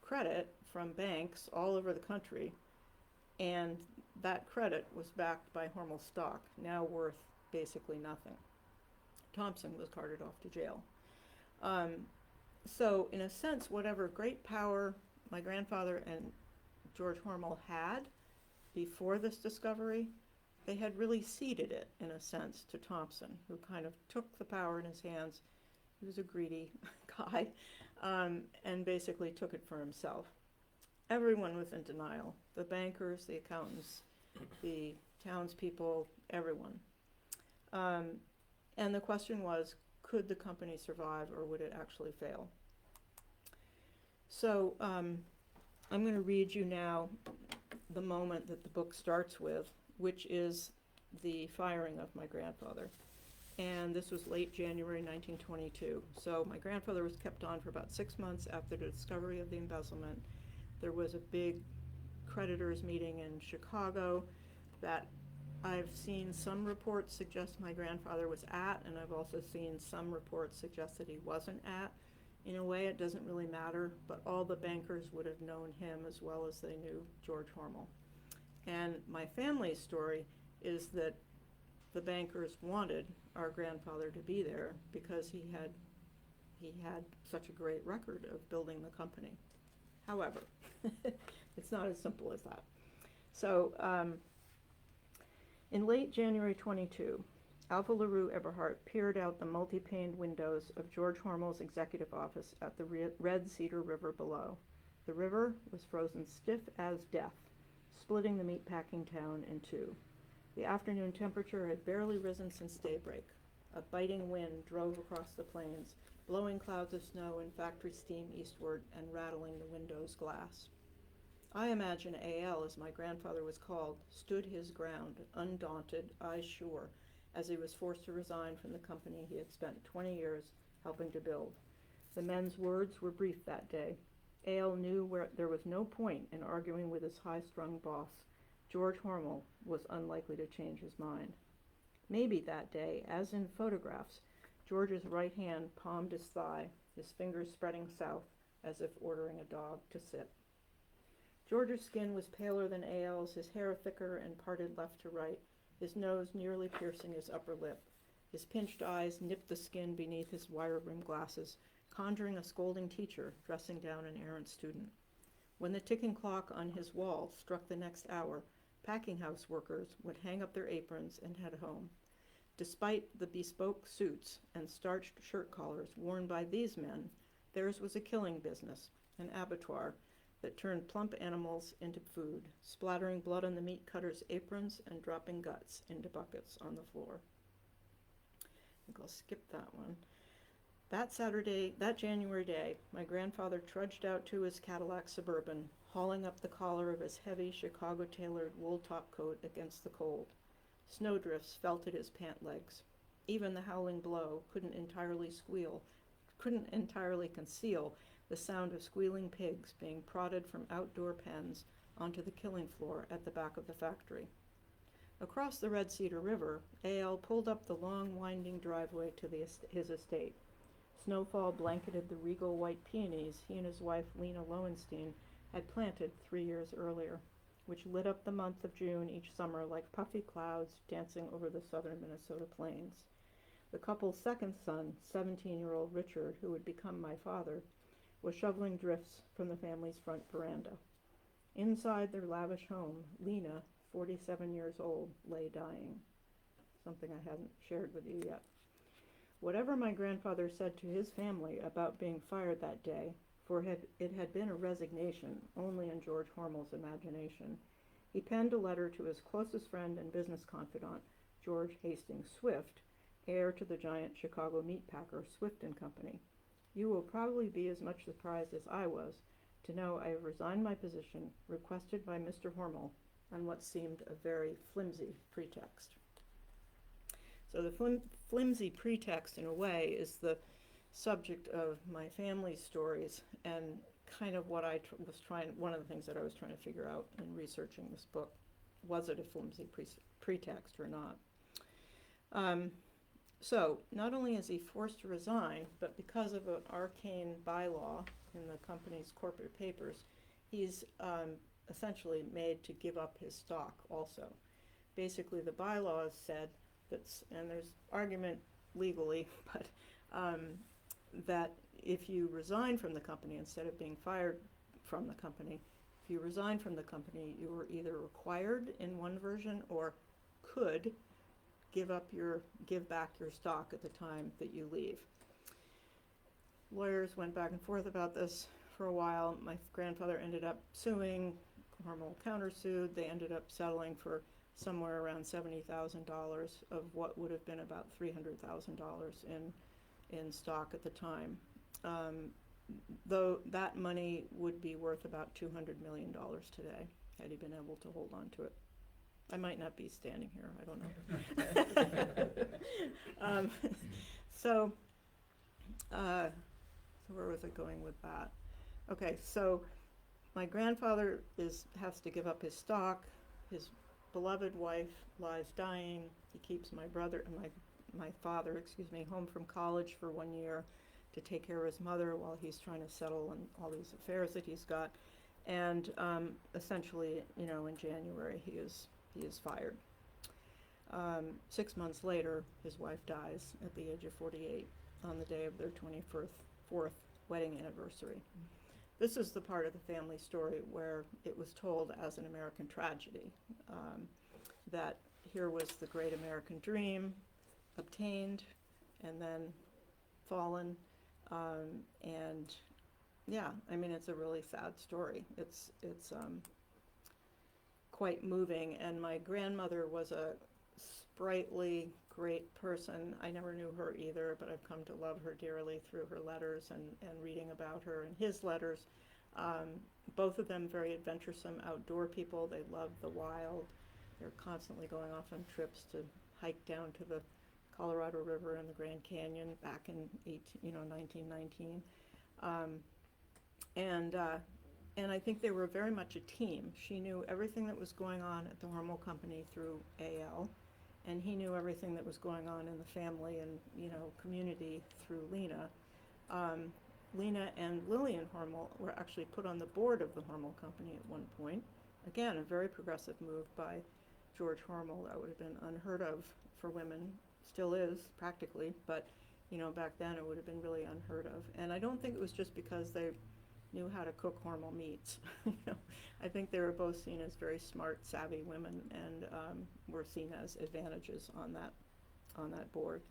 credit from banks all over the country, and that credit was backed by Hormel stock, now worth basically nothing. Thompson was carted off to jail. So in a sense, whatever great power my grandfather and George Hormel had before this discovery, they had really ceded it, in a sense, to Thompson, who kind of took the power in his hands. He was a greedy guy, and basically took it for himself. Everyone was in denial. The bankers, the accountants, the townspeople, everyone. And the question was, could the company survive or would it actually fail? So I'm going to read you now the moment that the book starts with, which is the firing of my grandfather. And this was late January 1922. So my grandfather was kept on for about 6 months after the discovery of the embezzlement. There was a big creditors meeting in Chicago that I've seen some reports suggest my grandfather was at, and I've also seen some reports suggest that he wasn't at. In a way, it doesn't really matter, but all the bankers would have known him as well as they knew George Hormel. And my family's story is that the bankers wanted our grandfather to be there because he had such a great record of building the company. However, it's not as simple as that. So, in late January 22, Alpha LaRue Eberhart peered out the multi-paned windows of George Hormel's executive office at the Red Cedar River below. The river was frozen stiff as death, splitting the meatpacking town in two. The afternoon temperature had barely risen since daybreak. A biting wind drove across the plains, blowing clouds of snow and factory steam eastward and rattling the window's glass. I imagine A.L., as my grandfather was called, stood his ground, undaunted, eyes sure, as he was forced to resign from the company he had spent 20 years helping to build. The men's words were brief that day. A.L. knew there was no point in arguing with his high-strung boss. George Hormel was unlikely to change his mind. Maybe that day, as in photographs, George's right hand palmed his thigh, his fingers spreading south, as if ordering a dog to sit. George's skin was paler than A.L.'s, his hair thicker and parted left to right, his nose nearly piercing his upper lip. His pinched eyes nipped the skin beneath his wire-rimmed glasses, conjuring a scolding teacher dressing down an errant student. When the ticking clock on his wall struck the next hour, packing house workers would hang up their aprons and head home. Despite the bespoke suits and starched shirt collars worn by these men, theirs was a killing business, an abattoir, that turned plump animals into food, splattering blood on the meat cutters' aprons and dropping guts into buckets on the floor. I think I'll skip that one. That January day, my grandfather trudged out to his Cadillac Suburban, hauling up the collar of his heavy Chicago-tailored wool top coat against the cold. Snowdrifts felt at his pant legs. Even the howling blow couldn't entirely conceal the sound of squealing pigs being prodded from outdoor pens onto the killing floor at the back of the factory. Across the Red Cedar River, A.L. pulled up the long, winding driveway to his estate. Snowfall blanketed the regal white peonies he and his wife, Lena Lowenstein, had planted 3 years earlier, which lit up the month of June each summer like puffy clouds dancing over the southern Minnesota plains. The couple's second son, 17-year-old Richard, who would become my father, was shoveling drifts from the family's front veranda. Inside their lavish home, Lena, 47 years old, lay dying. Something I hadn't shared with you yet. Whatever my grandfather said to his family about being fired that day, for it had been a resignation only in George Hormel's imagination, he penned a letter to his closest friend and business confidant, George Hastings Swift, heir to the giant Chicago meat packer Swift and Company. You will probably be as much surprised as I was to know I have resigned my position requested by Mr. Hormel on what seemed a very flimsy pretext. So the flimsy pretext, in a way, is the subject of my family's stories and kind of what one of the things that I was trying to figure out in researching this book. Was it a flimsy pretext or not? So, not only is he forced to resign, but because of an arcane bylaw in the company's corporate papers, he's essentially made to give up his stock also. Basically, the bylaws said and there's argument legally, but that if you resign from the company instead of being fired from the company, if you resign from the company, you were either required in one version or could give back your stock at the time that you leave. Lawyers went back and forth about this for a while. My grandfather ended up suing. Hormel countersued. They ended up settling for somewhere around $70,000 of what would have been about $300,000 in stock at the time. though that money would be worth about $200 million today, had he been able to hold on to it. I might not be standing here, I don't know. So where was I going with that? Okay, so my grandfather has to give up his stock. His beloved wife lies dying. He keeps my father, home from college for 1 year to take care of his mother while he's trying to settle on all these affairs that he's got. And essentially, in January, he is fired. 6 months later, his wife dies at the age of 48 on the day of their 24th wedding anniversary. This is the part of the family story where it was told as an American tragedy, that here was the great American dream obtained and then fallen. And yeah, I mean, it's a really sad story. It's quite moving. And my grandmother was a sprightly, great person. I never knew her either, but I've come to love her dearly through her letters and reading about her and his letters. Both of them very adventuresome outdoor people. They love the wild. They're constantly going off on trips to hike down to the Colorado River and the Grand Canyon back in 1919. And I think they were very much a team. She knew everything that was going on at the Hormel Company through AL, and he knew everything that was going on in the family and community through Lena. Lena and Lillian Hormel were actually put on the board of the Hormel Company at one point. Again, a very progressive move by George Hormel. That would have been unheard of for women. Still is, practically, but back then it would have been really unheard of. And I don't think it was just because they knew how to cook Hormel meats. I think they were both seen as very smart, savvy women, and were seen as advantages on that board.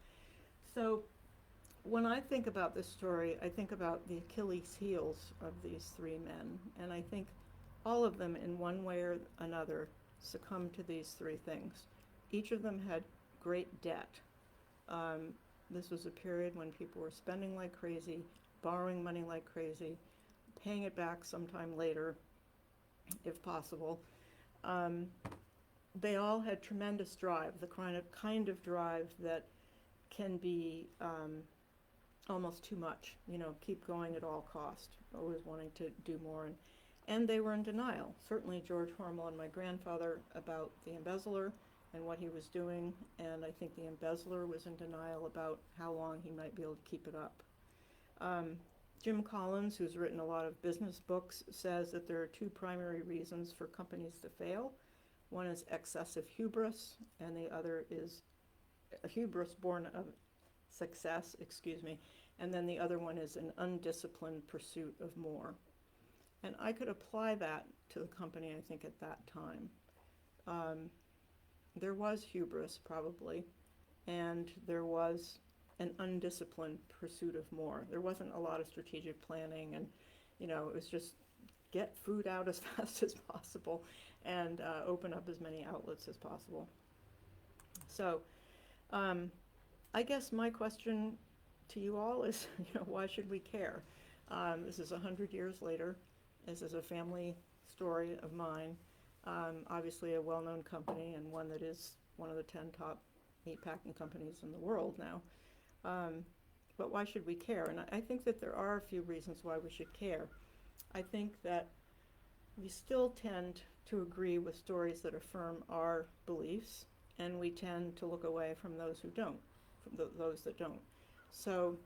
So when I think about this story, I think about the Achilles heels of these three men, and I think all of them in one way or another succumbed to these three things. Each of them had great debt. This was a period when people were spending like crazy, borrowing money like crazy, paying it back sometime later, if possible. They all had tremendous drive, the kind of drive that can be almost too much, keep going at all cost, always wanting to do more. And they were in denial. Certainly George Hormel and my grandfather about the Embezzler and what he was doing, and I think the Embezzler was in denial about how long he might be able to keep it up. Jim Collins, who's written a lot of business books, says that there are two primary reasons for companies to fail. One is excessive hubris, and the other is a hubris born of success, and then the other one is an undisciplined pursuit of more. And I could apply that to the company, I think, at that time. There was hubris, probably, and there was an undisciplined pursuit of more. There wasn't a lot of strategic planning, and it was just get food out as fast as possible and open up as many outlets as possible. So I guess my question to you all is, why should we care? This is 100 years later. This is a family story of mine. Obviously a well-known company, and one that is one of the 10 top meat packing companies in the world now. But why should we care? And I think that there are a few reasons why we should care. I think that we still tend to agree with stories that affirm our beliefs, and we tend to look away from those who don't, those that don't. So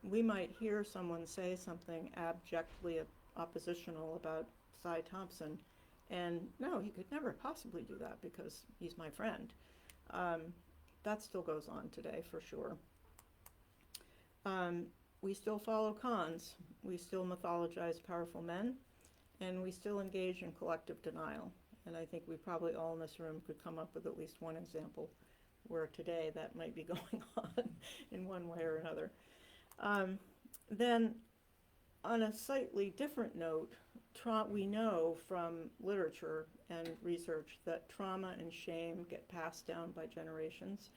we might hear someone say something abjectly oppositional about Cy Thompson, and no, he could never possibly do that because he's my friend. That still goes on today for sure. We still follow cons. We still mythologize powerful men, and we still engage in collective denial. And I think we probably all in this room could come up with at least one example where today that might be going on in one way or another. Then on a slightly different note, we know from literature and research that trauma and shame get passed down by generations,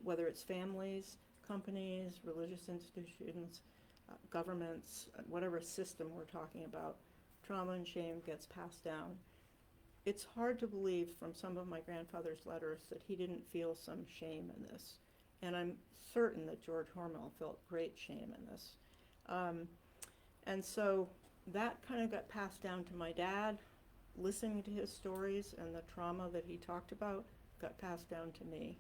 whether it's families, companies, religious institutions, governments, whatever system we're talking about, trauma and shame gets passed down. It's hard to believe from some of my grandfather's letters that he didn't feel some shame in this. And I'm certain that George Hormel felt great shame in this. And so that kind of got passed down to my dad. Listening to his stories and the trauma that he talked about got passed down to me.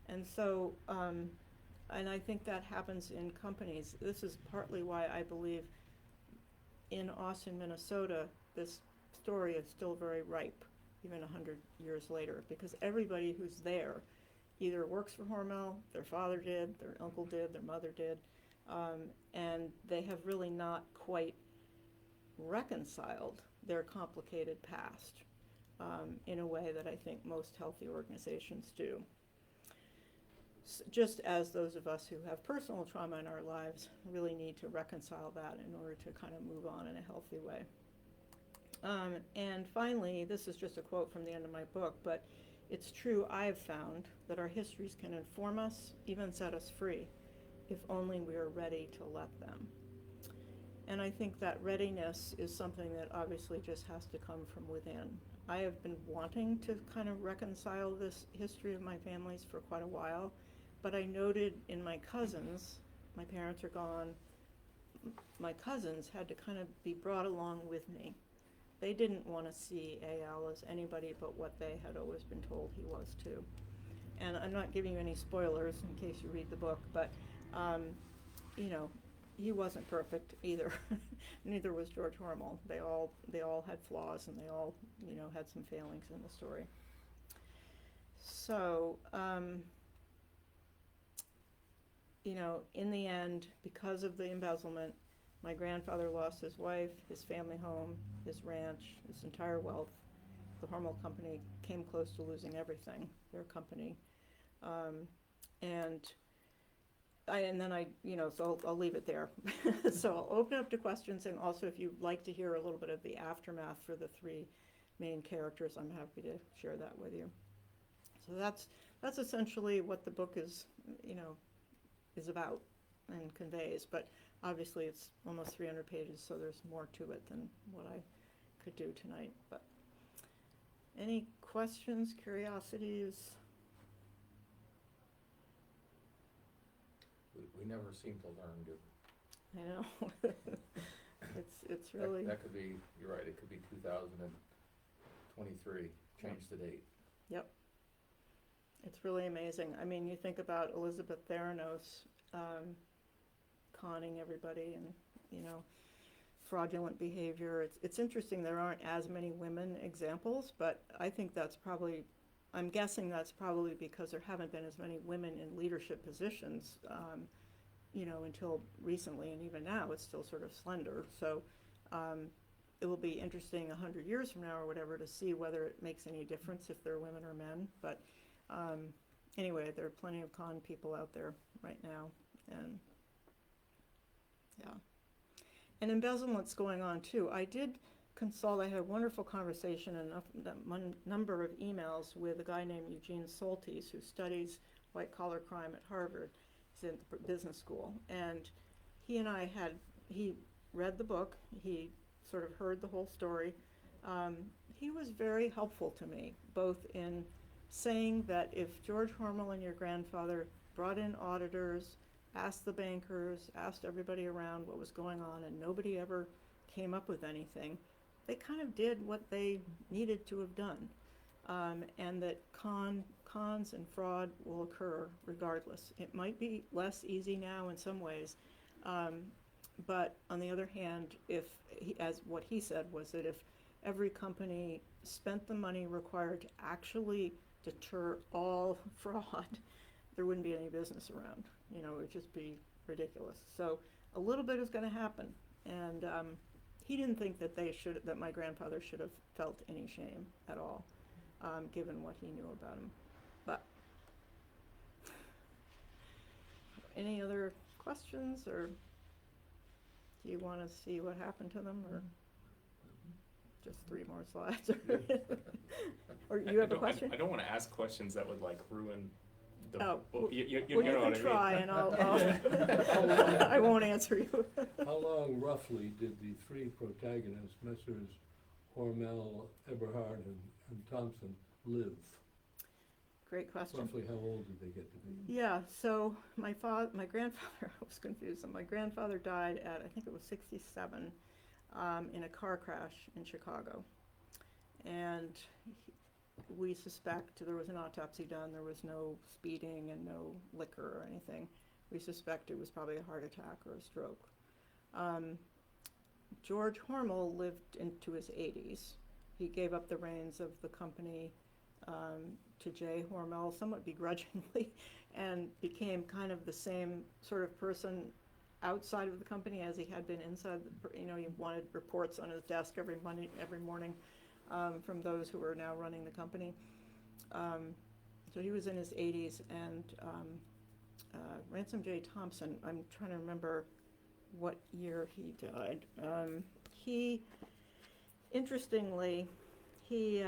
And so, and I think that happens in companies. This is partly why I believe in Austin, Minnesota, this story is still very ripe, even 100 years later, because everybody who's there either works for Hormel, their father did, their uncle did, their mother did, and they have really not quite reconciled their complicated past in a way that I think most healthy organizations do. Just as those of us who have personal trauma in our lives really need to reconcile that in order to kind of move on in a healthy way. And finally, this is just a quote from the end of my book, but it's true, I have found that our histories can inform us, even set us free, if only we are ready to let them. And I think that readiness is something that obviously just has to come from within. I have been wanting to kind of reconcile this history of my family's for quite a while, but I noted in my cousins, my parents are gone, my cousins had to kind of be brought along with me. They didn't want to see A.L. as anybody but what they had always been told he was too. And I'm not giving you any spoilers in case you read the book, but you know, he wasn't perfect either. Neither was George Hormel. They all had flaws, and they all, you know, had some failings in the story. So, you know, in the end, because of the embezzlement, my grandfather lost his wife, his family home, his ranch, his entire wealth. The Hormel company came close to losing everything, their company. And then I, you know, so I'll leave it there. So I'll open up to questions, and also if you'd like to hear a little bit of the aftermath for the three main characters, I'm happy to share that with you. So that's essentially what the book is, you know, is about and conveys, but obviously it's almost 300 pages, so there's more to it than what I could do tonight. But any questions, curiosities? We never seem to learn, do we? I know. It's really. That could be, you're right, it could be 2023, change the date. Yep. It's really amazing. I mean, you think about Elizabeth Theranos conning everybody and, you know, fraudulent behavior. It's interesting there aren't as many women examples, but I think that's probably, I'm guessing that's probably because there haven't been as many women in leadership positions, you know, until recently, and even now it's still sort of slender. So it will be interesting 100 years from now or whatever to see whether it makes any difference if they're women or men. But anyway, there are plenty of con people out there right now, and yeah. And embezzlement's going on too. I did consult, I had a wonderful conversation and a number of emails with a guy named Eugene Soltis, who studies white-collar crime at Harvard. He's in the business school. And he and I he read the book, he sort of heard the whole story. He was very helpful to me, both in saying that if George Hormel and your grandfather brought in auditors, asked the bankers, asked everybody around what was going on, and nobody ever came up with anything, they kind of did what they needed to have done, and that cons and fraud will occur regardless. It might be less easy now in some ways, but on the other hand, as what he said was that if every company spent the money required to actually deter all fraud, there wouldn't be any business around. You know, it would just be ridiculous. So a little bit is going to happen, and he didn't think that that my grandfather should have felt any shame at all, given what he knew about him. But any other questions, or do you want to see what happened to them, or just 3 more slides? Or you have a question? I don't want to ask questions that would like ruin Oh, well, you Well, know you what can I try, mean. and I'll I won't answer you. How long roughly did the three protagonists, Messrs. Hormel, Eberhart, and Thompson, live? Great question. Roughly how old did they get to be? Yeah, so my grandfather, I was confused, my grandfather died at, I think it was 67, in a car crash in Chicago. And we suspect, there was an autopsy done, there was no speeding and no liquor or anything. We suspect it was probably a heart attack or a stroke. George Hormel lived into his 80s. He gave up the reins of the company to Jay Hormel somewhat begrudgingly, and became kind of the same sort of person outside of the company as he had been inside. He wanted reports on his desk every morning from those who were now running the company. So he was in his 80s, and Ransom J. Thompson, I'm trying to remember what year he died. Interestingly, he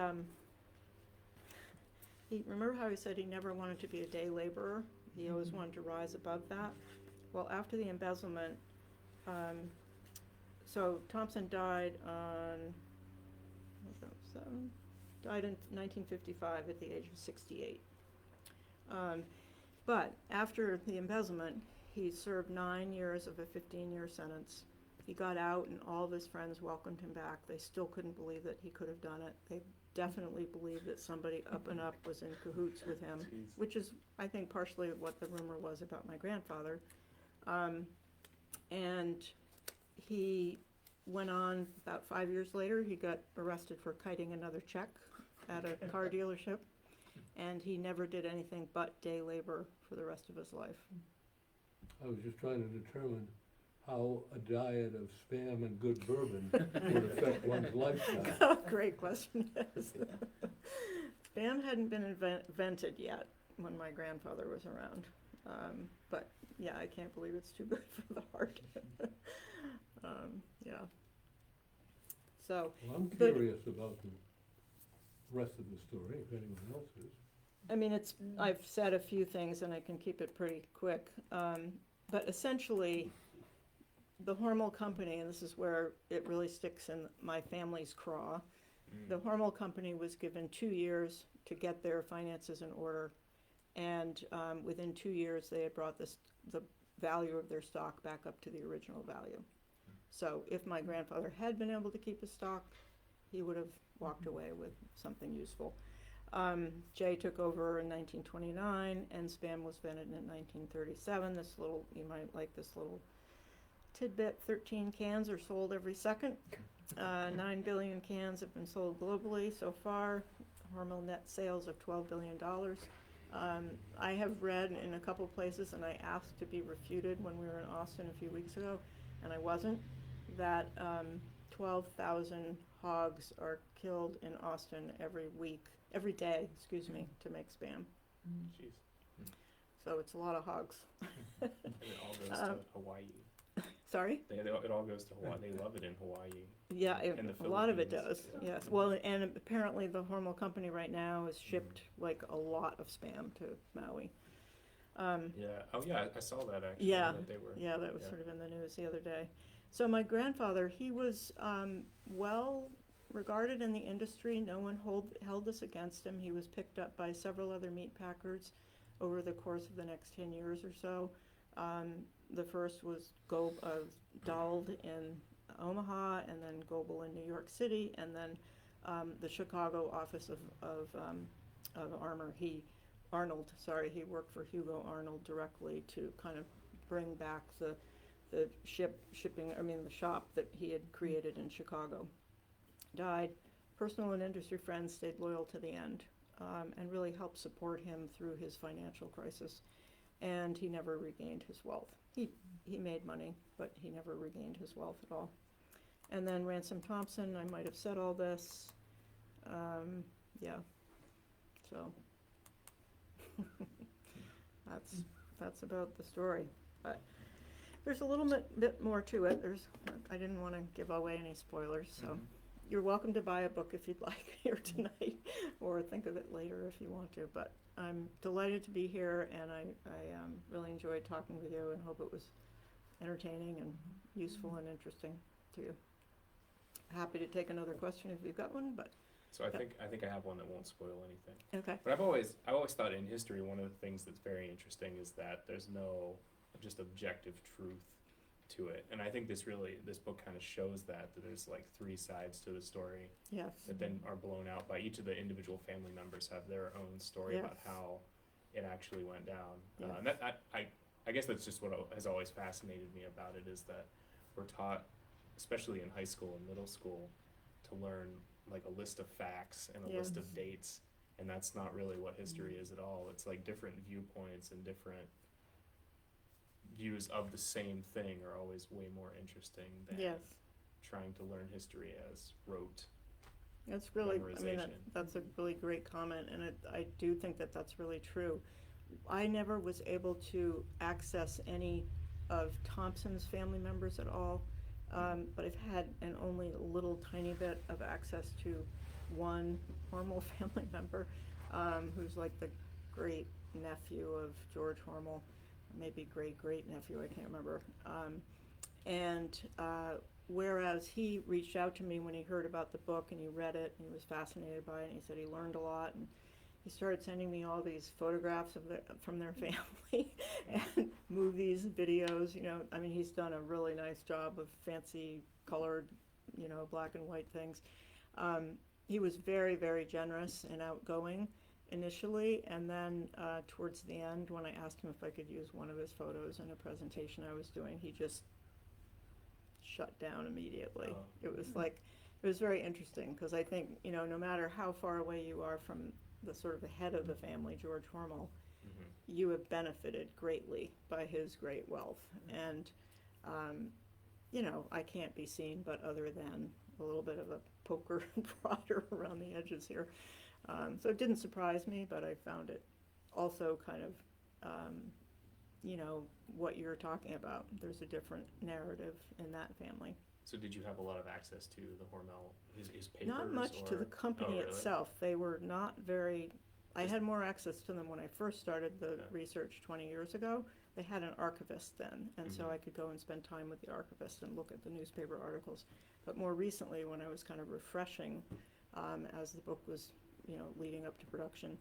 remember how he said he never wanted to be a day laborer? He always wanted to rise above that. Well, after the embezzlement, so Thompson died died in 1955 at the age of 68. But after the embezzlement, he served 9 years of a 15-year sentence. He got out, and all of his friends welcomed him back. They still couldn't believe that he could have done it. They definitely believed that somebody up and up was in cahoots with him, Jeez. which is, I think, partially what the rumor was about my grandfather. And he went on, about 5 years later, he got arrested for kiting another check at a car dealership, and he never did anything but day labor for the rest of his life. I was just trying to determine how a diet of Spam and good bourbon would affect one's lifestyle. Great question, yes. Spam hadn't been invented yet when my grandfather was around. But yeah, I can't believe it's too good for the heart. Yeah. So, Well, I'm But- curious about the rest of the story, if anyone else is. I mean, I've said a few things and I can keep it pretty quick. But essentially, the Hormel Company, and this is where it really sticks in my family's craw, the Hormel Company was given 2 years to get their finances in order, and within 2 years they had brought the value of their stock back up to the original value. So if my grandfather had been able to keep his stock, he would have walked away with something useful. Jay took over in 1929, and Spam was invented in 1937. This little, you might like this little tidbit, 13 cans are sold every second. 9 billion cans have been sold globally so far. Hormel net sales of $12 billion. I have read in a couple places, and I asked to be refuted when we were in Austin a few weeks ago, and I wasn't, that 12,000 hogs are killed in Austin every day, to make Spam. Jeez. So it's a lot of hogs. And it all goes to Hawaii. Sorry? It all goes to Hawaii. They love it in Hawaii. Yeah, In the a lot of it does, Philippines, yeah. yes. Well, and apparently the Hormel Company right now has shipped like a lot of Spam to Maui. Yeah. Oh, yeah. I saw that actually. Yeah, That they were. yeah, that was yeah. sort of in the news the other day. So my grandfather, he was well regarded in the industry. No one held this against him. He was picked up by several other meat packers over the course of the next 10 years or so. The first was Dald in Omaha, and then Goebel in New York City, and then the Chicago office of Armour. He worked for Hugo Arnold directly to kind of bring back the shop that he had created in Chicago. Died. Personal and industry friends stayed loyal to the end, and really helped support him through his financial crisis. And he never regained his wealth. He made money, but he never regained his wealth at all. And then Ransom Thompson, I might have said all this. Yeah. So that's about the story. But there's a little bit more to it. I didn't want to give away any spoilers, so you're welcome to buy a book if you'd like here tonight, or think of it later if you want to. But I'm delighted to be here, and I really enjoyed talking with you, and hope it was entertaining and useful and interesting to you. Happy to take another question if you've got one, but So I think I have one that won't spoil anything. okay. But I've always thought in history, one of the things that's very interesting is that there's no just objective truth to it. And I think this book kind of shows that there's like three sides to the story Yes. that then are blown out by each of the individual family members have their own story Yes. about how it actually went down. Yes. And that I guess that's just what has always fascinated me about it, is that we're taught, especially in high school and middle school, to learn like a list of facts and a list of dates, and that's not really what history is at all. It's like different viewpoints and different views of the same thing are always way more interesting than Yes. trying to learn history as rote. That's really, I mean, memorization. that's a really great comment, and I do think that that's really true. I never was able to access any of Thompson's family members at all, but I've had an only little tiny bit of access to one Hormel family member, who's like the great nephew of George Hormel, maybe great nephew, I can't remember. Whereas he reached out to me when he heard about the book and he read it and he was fascinated by it, and he said he learned a lot, and he started sending me all these photographs from their family and movies, videos, you know. I mean, he's done a really nice job of fancy colored, you know, black and white things. He was very, very generous and outgoing initially, and then towards the end, when I asked him if I could use one of his photos in a presentation I was doing, he just shut down immediately. Oh. It was like, it was very interesting, because I think, you know, no matter how far away you are from the sort of the head of the family, George Hormel, you have benefited greatly by his great wealth. And, you know, I can't be seen but other than a little bit of a poker and prodder around the edges here. So it didn't surprise me, but I found it also kind of, you know, what you're talking about. There's a different narrative in that family. So did you have a lot of access to the Hormel, his papers? Not much to the company really? itself. They were not very, I had more access to them when I first started the research 20 years ago. They had an archivist then, and so I could go and spend time with the archivist and look at the newspaper articles. But more recently, when I was kind of refreshing, as the book was, you know, leading up to production,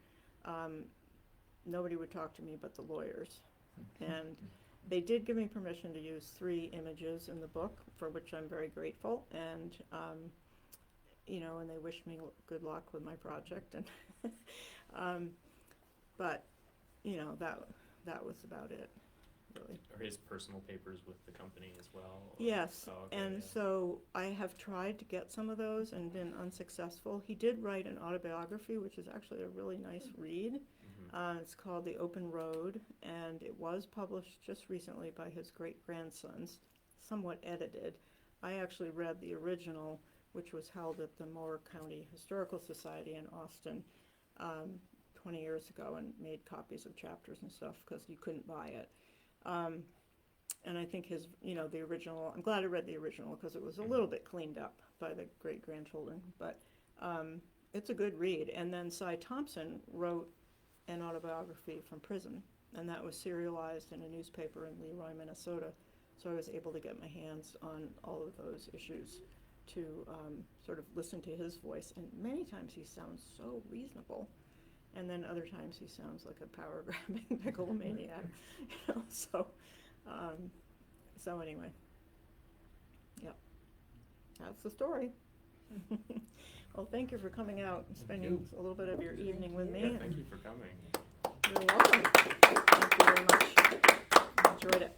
nobody would talk to me but the lawyers. And they did give me permission to use 3 images in the book, for which I'm very grateful, and you know, and they wished me good luck with my project, and but you know, that was about it, really. Or his personal papers with the company as well? Or? Yes, Oh, okay, and so I have tried to get some of those and been unsuccessful. He did write an autobiography, which is actually a really nice read. It's called The Open Road, and it was published just recently by his great-grandsons, somewhat edited. I actually read the original, which was held at the Moore County Historical Society in Austin 20 years ago, and made copies of chapters and stuff because you couldn't buy it. And I think his, you know, the original, I'm glad I read the original because it was a little bit cleaned up by the great-grandchildren, but it's a good read. And then Cy Thompson wrote an autobiography from prison, and that was serialized in a newspaper in Leroy, Minnesota, so I was able to get my hands on all of those issues to sort of listen to his voice, and many times he sounds so reasonable, and then other times he sounds like a power-grabbing megalomaniac, you know, so anyway, yep, that's the story. Well, thank you for coming out and spending a little bit of your evening with me. Yeah, thank you for coming. You're welcome. Thank you very much. Enjoyed it.